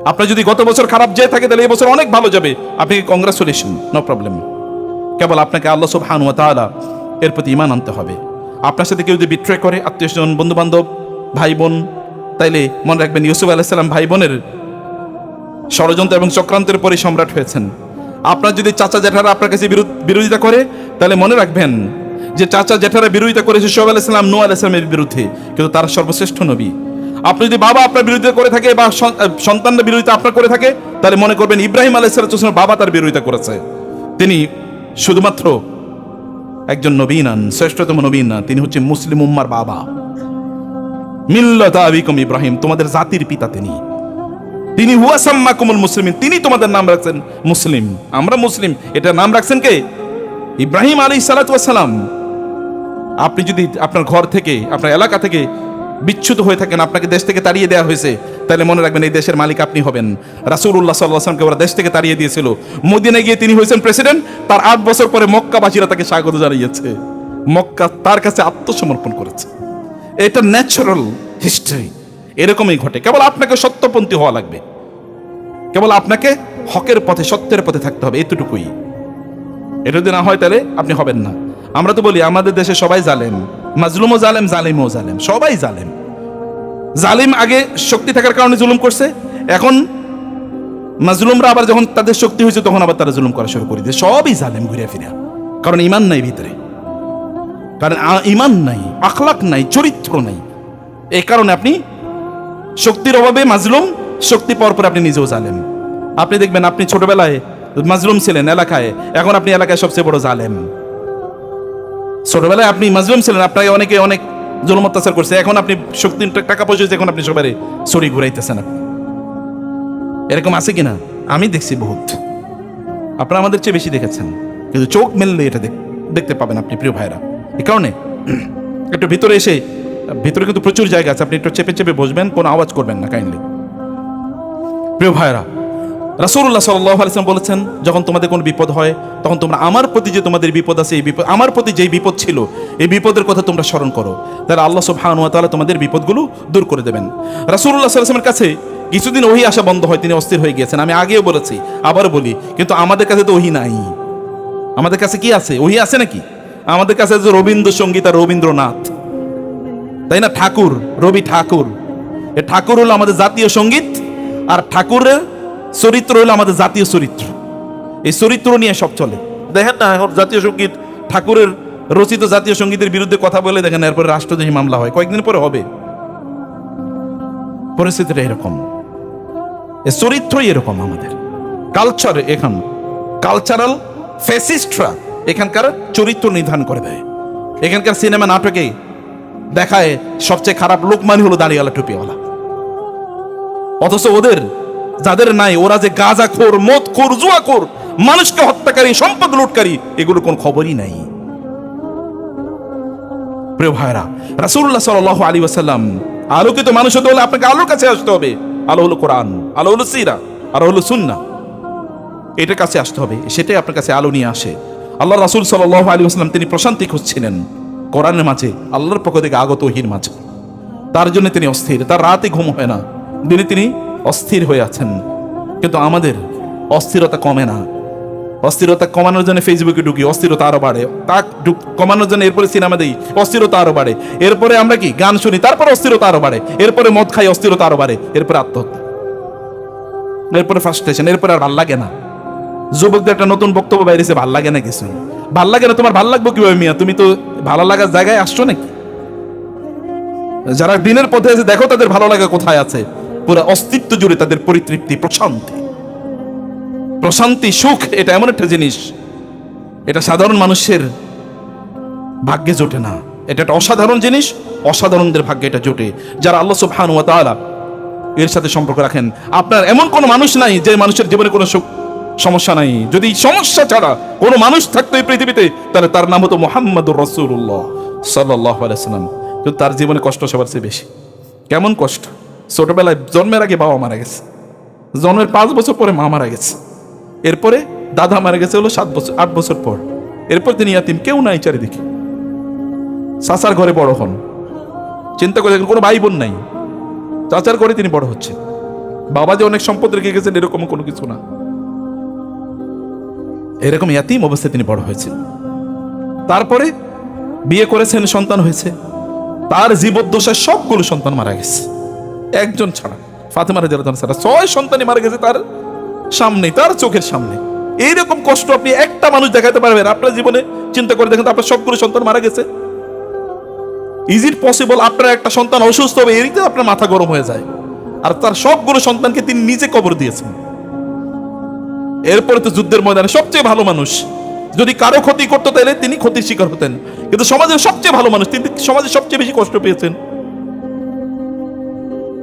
আপনার যদি গত বছর খারাপ যেয়ে থাকে, তাহলে এই বছর অনেক ভালো যাবে, আপনাকে কংগ্রাচুলেশন, নো প্রবলেম। কেবল আপনাকে আল্লাহ সুবহানাহু ওয়া তাআলা এর প্রতি ঈমান আনতে হবে। আপনার সাথে কেউ যদি বিট্রে করে, আত্মীয়স্বজন, বন্ধু বান্ধব, ভাই বোন, তাইলে মনে রাখবেন ইউসুফ আলাইহিস সালাম ভাই বোনের ষড়যন্ত্র এবং চক্রান্তের পরে সম্রাট হয়েছেন। আপনার যদি চাচা জেঠারা আপনার কাছে বিরোধিতা করে, তাহলে মনে রাখবেন যে চাচা জেঠারা বিরোধিতা করেছে শুআয়ব আলাইহিস সালাম, নূহ আলাইহিস সালামের বিরুদ্ধে, কিন্তু তারা সর্বশ্রেষ্ঠ নবী। আপনি যদি বাবা আপনার বিরোধিতা করে থাকে বা সন্তানরা বিরোধিতা আপনার করে থাকে, তাহলে মনে করবেন ইব্রাহিম আলাইহিস সালামের বাবা তার বিরোধিতা করেছে। তিনি শুধুমাত্র একজন নবী নন, শ্রেষ্ঠতম নবী না, তিনি হচ্ছে মুসলিম উম্মার বাবা। মিল্লাত আবিকুম ইব্রাহিম, তোমাদের জাতির পিতা তিনি। তিনি হুয়া সাম্মাকুমুল মুসলিমিন, তিনি তোমাদের নাম রাখছেন মুসলিম। আমরা মুসলিম, এটা নাম রাখছেন কে? ইব্রাহিম আলাইহিস সালাতু ওয়াস সালাম। আপনি যদি আপনার ঘর থেকে, আপনার এলাকা থেকে বিচ্যুত হয়ে থাকেন, আপনাকে দেশ থেকে তাড়িয়ে দেওয়া হয়েছে, তাহলে মনে রাখবেন এই দেশের মালিক আপনি হবেন। রাসূলুল্লাহ সাল্লাল্লাহু আলাইহি ওয়াসাল্লামকে ওরা দেশ থেকে তাড়িয়ে দিয়েছিল। মদিনায় গিয়ে তিনি হয়েছেন প্রেসিডেন্ট। তার 8 বছর পরে মক্কাবাসীরা তাকে স্বাগত জানিয়েছে, মক্কা তার কাছে আত্মসমর্পণ করেছে। এটা ন্যাচারাল হিস্ট্রি, এরকমই ঘটে। কেবল আপনাকে সত্যপন্থী হওয়া লাগবে, কেবল আপনাকে হকের পথে, সত্যের পথে থাকতে হবে, এতটুকুই। এটা যদি না হয় তাহলে আপনি হবেন না। আমরা তো বলি আমাদের দেশে সবাই জালেম, মাজলুমও জালেম, জালিমও জালেম, সবাই জালেম। জালিম আগে শক্তি থাকার কারণে জুলুম করছে, এখন মাজলুমরা আবার যখন তাদের শক্তি হয়েছে তখন আবার তারা জুলুম করা শুরু করে দিয়েছে। সবই জালেম ঘুরে ফিরে, কারণ ঈমান নাই ভিতরে, কারণ ঈমান নাই, আখলাক নাই, চরিত্র নাই। এই কারণে আপনি শক্তির অভাবে মাজলুম, শক্তি পাওয়ার পরে আপনি নিজেও জালেম। আপনি দেখবেন আপনি ছোটবেলায় মাজলুম ছিলেন এলাকায়, এখন আপনি এলাকায় সবচেয়ে বড় জালেম। ছোটবেলায় আপনি মাজলুম ছিলেন, আপনাকে অনেকে অনেক জুলুম অত্যাচার করছে, এখন আপনি শক্তি, টাকা পয়সা হয়েছে, এখন আপনি সবাই ছড়ি ঘুরাইতেছেন। এরকম আছে কিনা? আমি দেখছি বহুত, আপনারা আমাদের চেয়ে বেশি দেখেছেন, কিন্তু চোখ মেললে এটা দেখতে পাবেন আপনি, প্রিয় ভাইরা। এই কারণে একটু ভিতরে এসে, ভিতরে কিন্তু প্রচুর জায়গা আছে, আপনি একটু চেপে চেপে বসবেন, কোনো আওয়াজ করবেন না কাইন্ডলি। প্রিয় ভাইরা, রাসূলুল্লাহ সাল্লাল্লাহু আলাইহি ওয়াসাল্লাম বলেছেন, যখন তোমাদের কোনো বিপদ হয়, তখন তোমরা আমার প্রতি যে তোমাদের বিপদ আছে, এই বিপদ, আমার প্রতি যেই বিপদ ছিল, এই বিপদের কথা তোমরা স্মরণ করো, তাহলে আল্লাহ সুবহানাহু ওয়া তাআলা তোমাদের বিপদগুলো দূর করে দেবেন। রাসূলুল্লাহ সাল্লাল্লাহু আলাইহি ওয়াসাল্লামের কাছে কিছুদিন ওহী আসা বন্ধ হয়, তিনি অস্থির হয়ে গিয়েছেন। আমি আগেও বলেছি, আবারও বলি, কিন্তু আমাদের কাছে তো ওহী নাই। আমাদের কাছে কি আছে? ওহী আছে নাকি? আমাদের কাছে যে রবীন্দ্রসঙ্গীত আর রবীন্দ্রনাথ, তাই না? ঠাকুর, রবি ঠাকুর। এ ঠাকুর হলো আমাদের জাতীয় সঙ্গীত, আর ঠাকুরের চরিত্র হলো আমাদের জাতীয় চরিত্র। এই চরিত্র নিয়ে সব চলে। দেখেন না এখন জাতীয় সঙ্গীত, ঠাকুরের রচিত জাতীয় সঙ্গীতের বিরুদ্ধে কথা বলে দেখেন, এরপরে রাষ্ট্রদ্রোহী মামলা হয়, কয়েকদিন পরে হবে। পরিস্থিতিটা এরকম, এই চরিত্রই এরকম। আমাদের কালচার, এখন কালচারাল ফ্যাসিস্টরা এখানকার চরিত্র নির্ধারণ করে দেয়। এখানকার সিনেমা নাটকে দেখায় সবচেয়ে খারাপ লোকমানই হলো দাড়িওয়ালা, টুপিওয়ালা। অথচ ওদের যাদের নাই, ওরা যে গাঁজাখোর, মদখোর, জুয়াখোর, মানুষকে হত্যাকারী, সম্পদ লুটকারী, এগুলো কোন খবরই নাই। প্রিয় ভাইরা, রাসূলুল্লাহ সাল্লাল্লাহু আলাইহি ওয়াসাল্লাম আলোকিত মানুষ হতে হলে আপনাকে আলোর কাছে আসতে হবে। আলো হলো কোরআন, আলো হলো সিরা, আলো হলো সুন্নাহ। এটার কাছে আসতে হবে, সেটাই আপনার কাছে আলো নিয়ে আসে। আল্লাহ রাসূল সাল্লাল্লাহু আলাইহি ওয়াসাল্লাম তিনি প্রশান্তি খুঁজছিলেন কোরআনের মাঝে, আল্লাহর পক্ষ থেকে আগত ওহীর মাঝে। তার জন্য তিনি অস্থির, তার রাতে ঘুম হয় না, দিনে তিনি অস্থির হয়ে আছেন। কিন্তু আমাদের অস্থিরতা কমে না। অস্থিরতা কমানোর জন্য ফেসবুকে ঢুকি, অস্থিরতা আরো বাড়ে। তা কমানোর জন্য এরপরে সিনেমা দিই, অস্থিরতা আরো বাড়ে। এরপরে আমরা কি গান শুনি, তারপরে অস্থিরতা আরো বাড়ে। এরপরে মদ খাই, অস্থিরতা আরো বাড়ে। এরপরে আত্মহত্যা, এরপরে ফার্স্টেশন, এরপরে আর ভাল লাগে না। যুবকদের একটা নতুন বক্তব্য বাইরেছে, ভাল লাগে না কিছু। ভাল লাগে না, তোমার ভাল লাগবে কিভাবে মিয়া? তুমি তো ভালো লাগার জায়গায় আসছো নাকি? যারা দিনের পথে আছে দেখো তাদের ভালো লাগা কোথায় আছে। পুরো অস্তিত্ব জুড়ে তাদের পরিতৃপ্তি, প্রশান্তি। প্রশান্তি, সুখ, এটা এমন একটা জিনিস, এটা সাধারণ মানুষের ভাগ্যে জোটে না। এটা একটা অসাধারণ জিনিস, অসাধারণদের ভাগ্যে এটা জোটে, যারা আল্লাহ সুবহানাহু ওয়া তাআলা এর সাথে সম্পর্ক রাখেন। আপনার এমন কোনো মানুষ নাই যে মানুষের জীবনে কোনো সুখ সমস্যা নাই। যদি সমস্যা ছাড়া কোনো মানুষ থাকতো এই পৃথিবীতে, তাহলে তার নাম হতো মুহাম্মাদুর রাসূলুল্লাহ সাল্লাল্লাহু আলাইহি ওয়াসাল্লাম। কিন্তু তার জীবনে কষ্ট সবার চেয়ে বেশি। কেমন কষ্ট? ছোটবেলায় জন্মের আগে বাবা মারা গেছে, জন্মের 5 বছর পরে মা মারা গেছে, এরপরে দাদা মারা গেছে হলো 8 বছর পর, এরপর তিনি ইয়াতিম, কেউ নাই চারিদিকে। চাচার ঘরে বড় হন, চিন্তা করে দেখেন, কোনো ভাই বোন নাই, চাচার ঘরে তিনি বড় হচ্ছেন। বাবা যে অনেক সম্পদ রেখে গেছেন এরকম কোনো কিছু না, এরকম ইয়াতিম অবস্থায় তিনি বড় হয়েছেন। তারপরে বিয়ে করেছেন, সন্তান হয়েছে, তার জীবদ্দশায় সবগুলো সন্তান মারা গেছে, একজন ছাড়া, ফাতেমা রাদিয়াল্লাহু আনহা ছাড়া 6 সন্তানই মারা গেছে তার সামনে, তার চোখের সামনে। এইরকম কষ্ট আপনি একটা মানুষ দেখাতে পারবেন আপনার জীবনে? চিন্তা করে দেখেন তো, আপনার সবগুলো সন্তান মারা গেছে। Is it possible? আপনার একটা সন্তান অসুস্থ হবে, এরিতে আপনার মাথা গরম হয়ে যায়, আর তার সবগুলো সন্তানকে তিনি নিজে কবর দিয়েছেন। এরপরে তো যুদ্ধের ময়দানে সবচেয়ে ভালো মানুষ, যদি কারো ক্ষতি করতো তাহলে তিনি ক্ষতির শিকার হতেন, কিন্তু সমাজের সবচেয়ে ভালো মানুষ, তিনি সমাজে সবচেয়ে বেশি কষ্ট পেয়েছেন।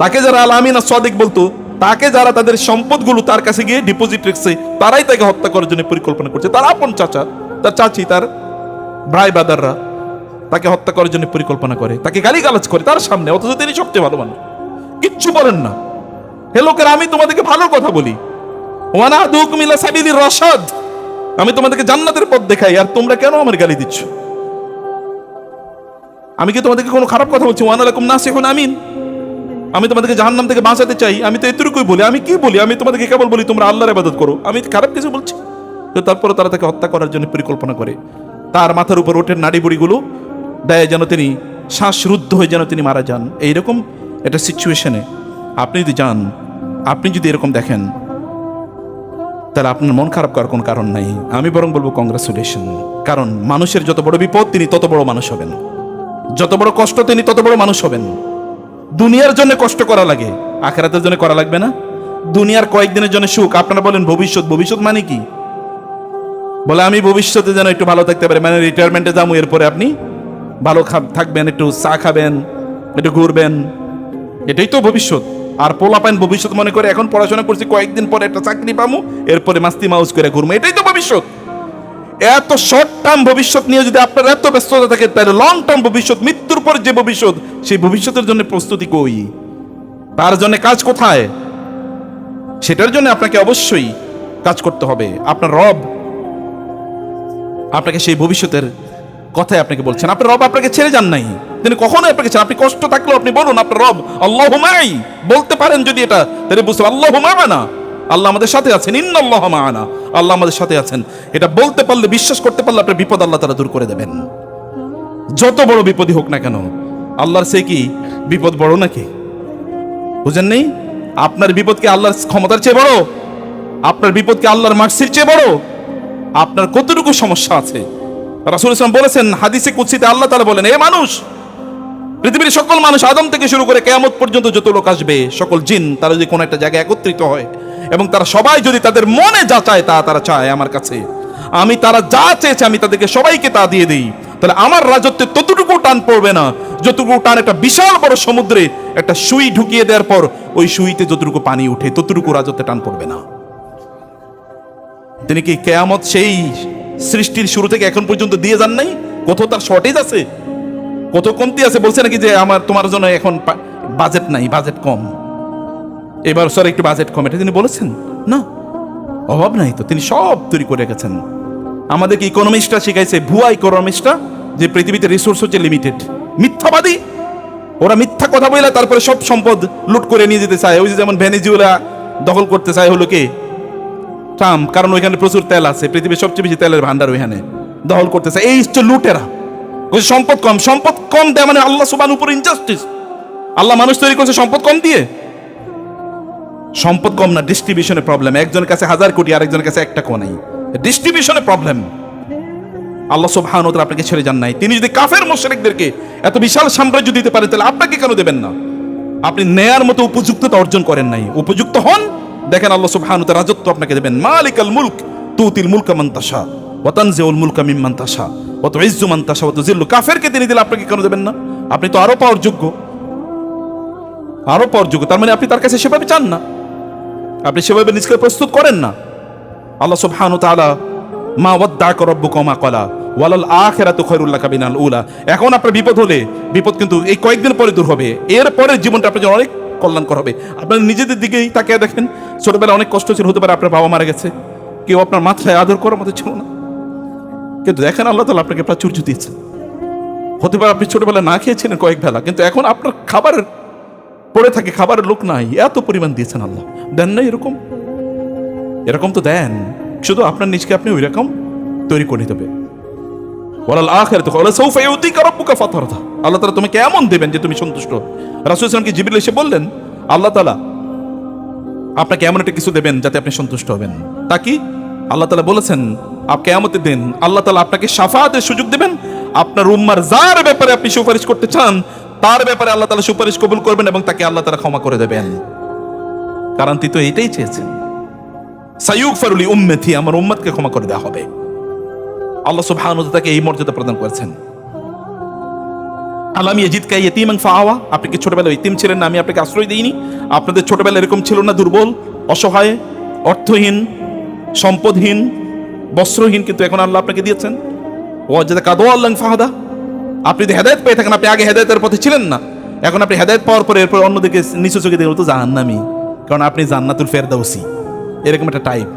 তাকে যারা আল আমিন as-সাদিক বলতো, তাকে যারা তাদের সম্পদগুলো তার কাছে গিয়ে ডিপোজিট রেখেছে, তারাই তাকে হত্যা করার জন্য পরিকল্পনা করছে। তার আপন চাচা, তার চাচি, তার ভাই বাদাররা তাকে হত্যা করার জন্য পরিকল্পনা করে, তাকে গালিগালাজ করে তার সামনে, অথচ তিনি সবচেয়ে ভালো মানুষ, কিচ্ছু বলেন না। হে লোকেরা, আমি তোমাদেরকে ভালো কথা বলি, ওয়ানাহদুকুম ইলা সাবিলির রাশাদ, আমি তোমাদেরকে জান্নাতের পথ দেখাই, আর তোমরা কেন আমার গালি দিচ্ছ? আমি কি তোমাদেরকে কোনো খারাপ কথা বলছি? ওয়ানা লাকুম নাসিহুন আমিন, আমি তোমাদেরকে জাহান্নাম থেকে বাঁচাতে চাই, আমি তো এতটুকুই বলি। আমি কি বলি? আমি তোমাদেরকে কেবল বলি তোমরা আল্লাহর ইবাদত করো, আমি খারাপ কিছু বলছি? তো তারপরে তারা তাকে হত্যা করার জন্য পরিকল্পনা করে, তার মাথার উপর ওঠের নাড়ি বুড়িগুলো দেয় যেন তিনি শ্বাসরুদ্ধ হয়ে যেন তিনি মারা যান। এইরকম একটা সিচুয়েশনে আপনি যদি যান, আপনি যদি এরকম দেখেন, তাহলে আপনার মন খারাপ করার কোনো কারণ নাই। আমি বরং বলবো কংগ্রাচুলেশন, কারণ মানুষের যত বড় বিপদ তিনি তত বড় মানুষ হবেন, যত বড় কষ্ট তিনি তত বড় মানুষ হবেন। দুনিয়ার জন্য কষ্ট করা লাগে, আখিরাতের জন্য করা লাগবে না। দুনিয়ার কয়েকদিনের জন্য সুখ, আপনারা বলেন ভবিষ্যৎ, ভবিষ্যৎ মানে কি? বলে আমি ভবিষ্যতে যেন একটু ভালো থাকতে পারি, মানে রিটায়ারমেন্টে যাবো, এরপরে আপনি ভালো থাকবেন, একটু চা খাবেন, একটু ঘুরবেন, এটাই তো ভবিষ্যৎ। আর পোলাপাইন ভবিষ্যৎ মনে করে এখন পড়াশোনা করছি, কয়েকদিন পরে একটা চাকরি পাবো, এরপরে মাস্তি মাউজ করে ঘুরবো, এটাই তো ভবিষ্যৎ। এত শর্ট টার্ম ভবিষ্যৎ নিয়ে যদি আপনার এত ব্যস্ততা থাকে, তাহলে লং টার্ম ভবিষ্যৎ, মৃত্যুর পর যে ভবিষ্যৎ, সেই ভবিষ্যতের জন্য প্রস্তুতি কই? তার জন্য কাজ কোথায়? সেটার জন্য আপনাকে অবশ্যই কাজ করতে হবে। আপনার রব আপনাকে সেই ভবিষ্যতের কথাই আপনাকে বলছেন। আপনার রব আপনাকে ছেড়ে যান নাই, তিনি কখনোই আপনাকে ছেড়ে। আপনি কষ্ট থাকলেও আপনি বলুন আপনার রব আল্লাহু মাই, বলতে পারেন যদি এটা, তাহলে বুঝতে আল্লাহু মা'ানা, আল্লাহ আমাদের সাথে আছেন, ইন্নাল্লাহ মা'ানা, আল্লাহ আমাদের সাথে আছেন। এটা বলতে পারলে, বিশ্বাস করতে পারলে আপনার বিপদ আল্লাহ তাআলা দূর করে দেবেন। যত বড় বিপদই হোক না কেন, আল্লাহর সে কি বিপদ বড় নাকি? বুঝেন নেই? আপনার বিপদ কি আল্লাহর ক্ষমতার চেয়ে বড়? আপনার বিপদ কি আল্লাহর মার্সির চেয়ে বড়? আপনার কতটুকু সমস্যা আছে? রাসূল ইসলাম বলেছেন হাদিসে কুদসিতে, আল্লাহ তাআলা বলেন, হে মানুষ, পৃথিবীর সকল মানুষ আদম থেকে শুরু করে কিয়ামত পর্যন্ত যত লোক আসবে, সকল জিন, তারা যদি কোনো একটা জায়গায় একত্রিত হয় এবং তারা সবাই যদি তাদের মনে যা চায় তা তারা চায় আমার কাছে, আমি তারা যা চেয়েছে আমি তাদেরকে সবাইকে তা দিয়ে দিই, তাহলে আমার রাজত্বে ততটুকু টান পড়বে না যতটুকু টান একটা বিশাল বড় সমুদ্রে একটা সুই ঢুকিয়ে দেওয়ার পর ওই সুইতে যতটুকু পানি উঠে, ততটুকু রাজত্বে টান পড়বে না। তিনি কি কিয়ামত সেই সৃষ্টির শুরু থেকে এখন পর্যন্ত দিয়ে যান নাই? কোথাও তার শর্টেজ আছে, কত কমতি আছে? বলছে নাকি যে আমার তোমার জন্য এখন বাজেট নাই, বাজেট কম, এবার স্যার একটু বাজেট কম, এটা তিনি বলেছেন না? অভাব নাই তো, তিনি সব তৈরি করে রেখেছেন। আমাদেরকে ইকোনমিস্টরা শিখাইছে, ভুয়া ইকোনমিস্টরা, যে পৃথিবীতে রিসোর্স হচ্ছে লিমিটেড, মিথ্যাবাদী। ওরা মিথ্যা কথা বলে তারপরে সব সম্পদ লুট করে নিয়ে যেতে চায়। ওই যে যেমন ভেনেজুয়েলা দখল করতে চায় হলো কে? ট্রাম্প, কারণ ওইখানে প্রচুর তেল আছে, পৃথিবীর সবচেয়ে বেশি তেলের ভান্ডার ওইখানে, দখল করতে চায়। এই হচ্ছে লুটেরা। ওই সম্পদ কম, সম্পদ কম দেয় মানে আল্লাহ সুবহানাহু উপর ইনজাস্টিস। আল্লাহ মানুষ তৈরি করছে সম্পদ কম দিয়ে? সম্পদ কম না, ডিস্ট্রিবিউশনের প্রবলেম। একজনের কাছে 1000 কোটি, আরেকজনের কাছে 1 টাকাও নাই, ডিস্ট্রিবিউশনের প্রবলেম। আল্লাহ সুবহানাহু ওয়া তাআলা আপনাকে ছেড়ে যান নাই। তিনি যদি কাফের মুশরিকদেরকে এত বিশাল সাম্রাজ্য দিতে পারেন, তাহলে আপনাকে কেন দেবেন না? আপনি নেয়ার মতো উপযুক্ততা অর্জন করেন নাই, উপযুক্ত হন, দেখেন আল্লাহ সুবহানাহু ওয়া তাআলা রাজত্ব আপনাকে দেবেন। মালিকাল মুলক তুতিল মুলকা মান তাশা ওয়া তানজিউল মুলকা মিম্মান তাশা ওয়া তুইজ্জু মান তাশা ওয়া তুযিল্লু। কাফেরকে তিনি দিলে আপনাকে কেন দেবেন না? আপনি তো আরো পাওয়ার যোগ্য, আরো পাওয়ার যোগ্য। তার মানে আপনি তার কাছে সেভাবে চান না, আপনি সেভাবে নিজকে প্রস্তুত করেন না। আল্লাহ সুবহানাহু ওয়া তাআলা মা ওয়াদ্দাআকা রাব্বুকা মা ক্বালা ওয়ালাল আখিরাতু খায়রুল লাকা মিনাল উলা। এখন আপনার বিপদ হলে বিপদ কিন্তু এই কয়েকদিন পরে দূর হবে, এর পরের জীবনটা আপনার জন্য অনেক কল্যাণকর হবে। আপনার নিজেদের দিকেই তাকিয়ে দেখেন, ছোটবেলায় অনেক কষ্ট ছিল, হতে পারে আপনার বাবা মারা গেছে, কেউ আপনার মাথায় আদর করার মতো ছিল না, কিন্তু দেখেন আল্লাহ তাআলা আপনাকে প্রাচুর্য দিয়েছে। হতে পারে আপনি ছোটবেলায় না খেয়েছিলেন কয়েক বেলা, কিন্তু এখন আপনার খাবারের পড়ে থাকে, খাবারের লোক নাই, এত পরিমাণ দিয়েছেন আল্লাহ। দেন না এরকম? এরকম তো দেন, শুধু আপনার নিজকে আপনি ওই রকম তৈরি করে নিতে হবে। ওয়ালাল আখিরাতু ওয়ালা সাউফা ইউতিকা রাব্বুকা ফাতারদা। আল্লাহ তাআলা তোমাকে এমন দেবেন যে তুমি সন্তুষ্ট। রাসূল সাল্লাল্লাহু আলাইহি ওয়াসাল্লামকে জিবরিল এসে বললেন, আল্লাহ তাআলা আপনাকে এমন একটা কিছু দেবেন যাতে আপনি সন্তুষ্ট হবেন। তা কি? আল্লাহ তাআলা বলেছেন কিয়ামতের দিন আল্লাহ তাআলা আপনাকে শাফাআতের সুযোগ দেবেন। আপনার উম্মার যার ব্যাপারে আপনি সুপারিশ করতে চান তার ব্যাপারে আল্লাহ তাআলা সুপারিশ কবুল করবেন এবং তাকে আল্লাহ তাআলা ক্ষমা করে দেবেন। কারণ তিনি তো এটাই চেয়েছেন, সায়ুগফারু লি উম্মতি, আমার উম্মতকে ক্ষমা করে দেওয়া হবে। আল্লাহ সুবহানাহু ওয়া তাআলা তাকে এই মর্যাদা প্রদান করেছেন। আলাম ইয়াজিদকা ইয়াতীমান ফাআওয়া, আপনি কি ছোটবেলায় ইতিম ছিলেন না? আমি আপনাকে আশ্রয় দেইনি? আপনাদের ছোটবেলা এরকম ছিল না, দুর্বল, অসহায়, অর্থহীন, সম্পদহীন, বস্ত্রহীন, কিন্তু এখন আল্লাহ আপনাকে দিয়েছেন। ওয়াজাদাকা দাল্লান ফাহাদা, আপনি যদি হেদায়েত পেয়ে থাকেন, আপনি আগে হেদায়েতের পথে ছিলেন না, এখন আপনি হেদায়েত পাওয়ার পরে এরপর অন্যদিকে নিচু চোখে দেখলে তো জাহান্নামী, কারণ আপনি জান্নাতুল ফেরদাউসি। এরকম একটা টাইপ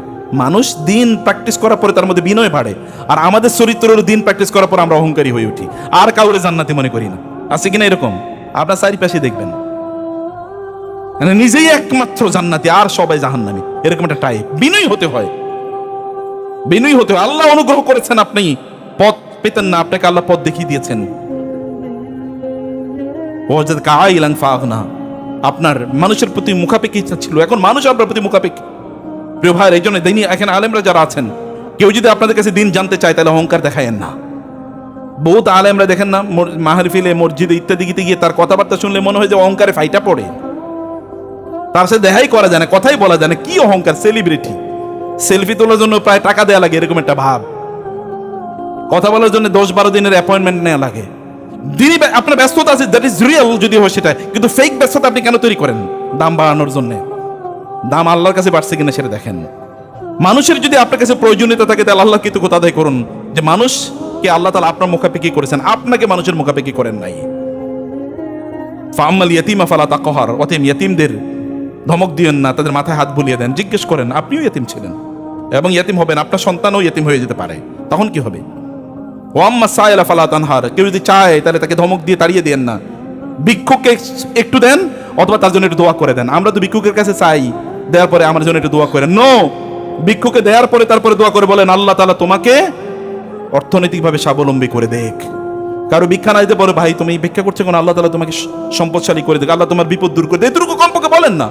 মানুষ দিন প্র্যাকটিস করার পরে তার মধ্যে বিনয় বাড়ে, আর আমাদের চরিত্রের দিন প্র্যাকটিস করার পর আমরা অহংকারী হয়ে উঠি, আর কাউরে জান্নাতি মনে করি না। আছে কিনা এরকম? আপনার চারিপাশে দেখবেন মানে নিজেই একমাত্র জান্নাতি আর সবাই জাহান্নামী, এরকম একটা টাইপ। বিনয়ী হতে হয়, বিনয়ী হতে হয়। আল্লাহ অনুগ্রহ করেছেন, আপনি পথ পেতেন না, আপনাকে আল্লাহ পথ দেখিয়ে দিয়েছেন। ওয়াজাদাকা আইলান ফাগনা, আপনার মানুষের প্রতি মুখাপেক্ষী ইচ্ছা ছিল, এখন মানুষ আপনার প্রতি মুখাপেক্ষী। প্রিয় ভাই, এই জন্য দিনী এখানে আলেমরা যারা আছেন, কেউ যদি আপনাদের কাছে দিন জানতে চায় তাহলে অহংকার দেখায়েন না। বহুত আলেমরা দেখেন না, মাহফিলে, মসজিদে ইত্যাদি গিয়ে তার কথাবার্তা শুনলে মনে হয় যে অহংকারে ফাইটা পড়ে, তার সাথে দেখাই করা যায় না, কথাই বলা যায় না। কি অহংকার! সেলিব্রিটি, সেলফি তোলার জন্য প্রায় টাকা দেওয়া লাগে, এরকম একটা ভাব। কথা বলার জন্য 10-12 দিনের অ্যাপয়েন্টমেন্ট নেওয়া লাগে। দিনই আপনার ব্যস্ততা আছে, দ্যাট ইজ রিয়েল যদি হয় সেটা, কিন্তু ফেক ব্যস্ততা আপনি কেন তৈরি করেন? দাম বাড়ানোর জন্য। দাম আল্লাহর কাছে বাড়ছে কিনা সেটা দেখেন। মানুষের যদি আপনার কাছে প্রয়োজনীয়তা থাকে তাহলে আল্লাহ কৃতজ্ঞতা আদায় করুন যে মানুষকে আল্লাহ তাআলা আপনার মুখাপেক্ষী করেছেন, আপনাকে মানুষের মুখাপেক্ষী করেন নাই। ফাআম্মাল ইয়াতীমা ফালা তাকহার, অতএব ইয়াতীমদের ধমক দিয়েন না, তাদের মাথায় হাত বুলিয়ে দেন। জিজ্ঞেস করেন, আপনিও ইয়াতীম ছিলেন এবং ইয়াতীম হবেন, আপনার সন্তানও ইয়াতীম হয়ে যেতে পারে, তখন কি হবে? ওয়াম্মা সাইলা ফালা তানহার, কেউ যদি চায় তাহলে তাকে ধমক দিয়ে তাড়িয়ে দেন না। ভিক্ষুককে একটু দেন অথবা তার জন্য একটু দোয়া করে দেন। আমরা তো ভিক্ষুকের কাছে চাই, দেওয়ার পরে আমার জন্য একটু দোয়া করেন। নো, ভিক্ষুকে দেওয়ার পরে তারপরে দোয়া করে বলেন, আল্লাহ তাআলা তোমাকে অর্থনৈতিকভাবে স্বাবলম্বী করে দেখ। কারো ভিক্ষা না দিতে পারো, ভাই তুমি ভিক্ষা করছো কেন, আল্লাহ তাআলা তোমাকে সম্পদশালী করে দেখ, আল্লাহ তোমার বিপদ দূর করে দেখ, এতটুকু কমপক্ষে বলেন না।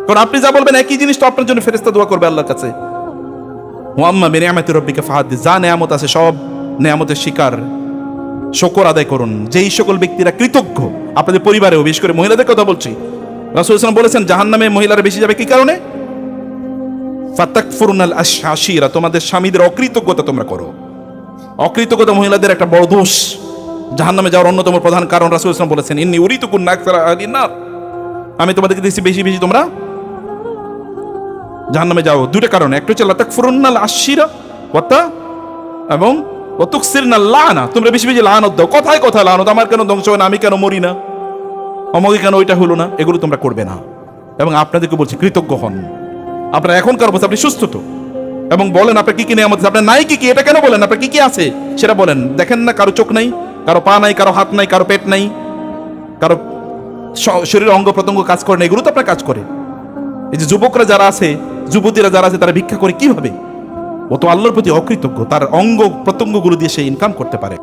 কারণ আপনি যা বলবেন একই জিনিস তো আপনার জন্য ফেরেশতা দোয়া করবে আল্লাহর কাছে। ওয়াম্মা বিনিআমাতি রাব্বিকা ফাহাদ্দিস, যা নেয়ামত আছে সব নেয়ামতের শিকার, শুকর আদায় করুন। যেই সকল ব্যক্তিরা কৃতজ্ঞ, আপনাদের পরিবারেও, বিশেষ করে মহিলাদের কথা বলছি, রাসূল সাল্লাল্লাহু আলাইহি ওয়াসাল্লাম বলেছেন জাহান্নামে মহিলারা বেশি যাবে কি কারণে? ফাতাকফুরুনাল আশাশিরা, তোমাদের স্বামীদের অকৃতজ্ঞতা তোমরা করো। অকৃতজ্ঞতা মহিলাদের একটা বড় দোষ, জাহান্নামে যাওয়ার অন্যতম প্রধান কারণ। রাসূল সাল্লাল্লাহু আলাইহি ওয়াসাল্লাম বলেছেন, ইন্নী উরিতু কুন্না আকসারা আহলিন নার, আমি তোমাদেরকে দিয়েছি বেশি বেশি তোমরা জাহান্নামে যাও। দুটো কারণ, একটা হচ্ছে লাতাকফুরুনাল আশিরা ওয়াতা, এবং ওয়াতুকসিরনাল লানা, তোমরা বেশি বেশি লানত দাও। কথায় কথায় লানত, আমার কেন ধ্বংস হয় না, আমি কেন মরি না, অমুকে কেন ওইটা হলো না, এগুলো তোমরা করবে না। এবং আপনাদেরকে বলছি কৃতজ্ঞ হন। আপনার এখনকার অবস্থা, আপনি সুস্থ তো, এবং বলেন আপনার কি কি নেয়ামত আছে, আপনার নাই কি কি, এটা কেন বলেন, আপনার কি কি আছে সেটা বলেন। দেখেন না, কারো চোখ নাই, কারো পা নাই, কারো হাত নাই, কারো পেট নাই, কারো শরীরের অঙ্গ প্রত্যঙ্গ কাজ করে না, এগুলো তো আপনার কাজ করে। এই যে যুবকরা যারা আছে, যুবতীরা যারা আছে, তারা ভিক্ষা করে কিভাবে? ও তো আল্লাহর প্রতি অকৃতজ্ঞ, তার অঙ্গ প্রত্যঙ্গগুলো দিয়ে সে ইনকাম করতে পারে।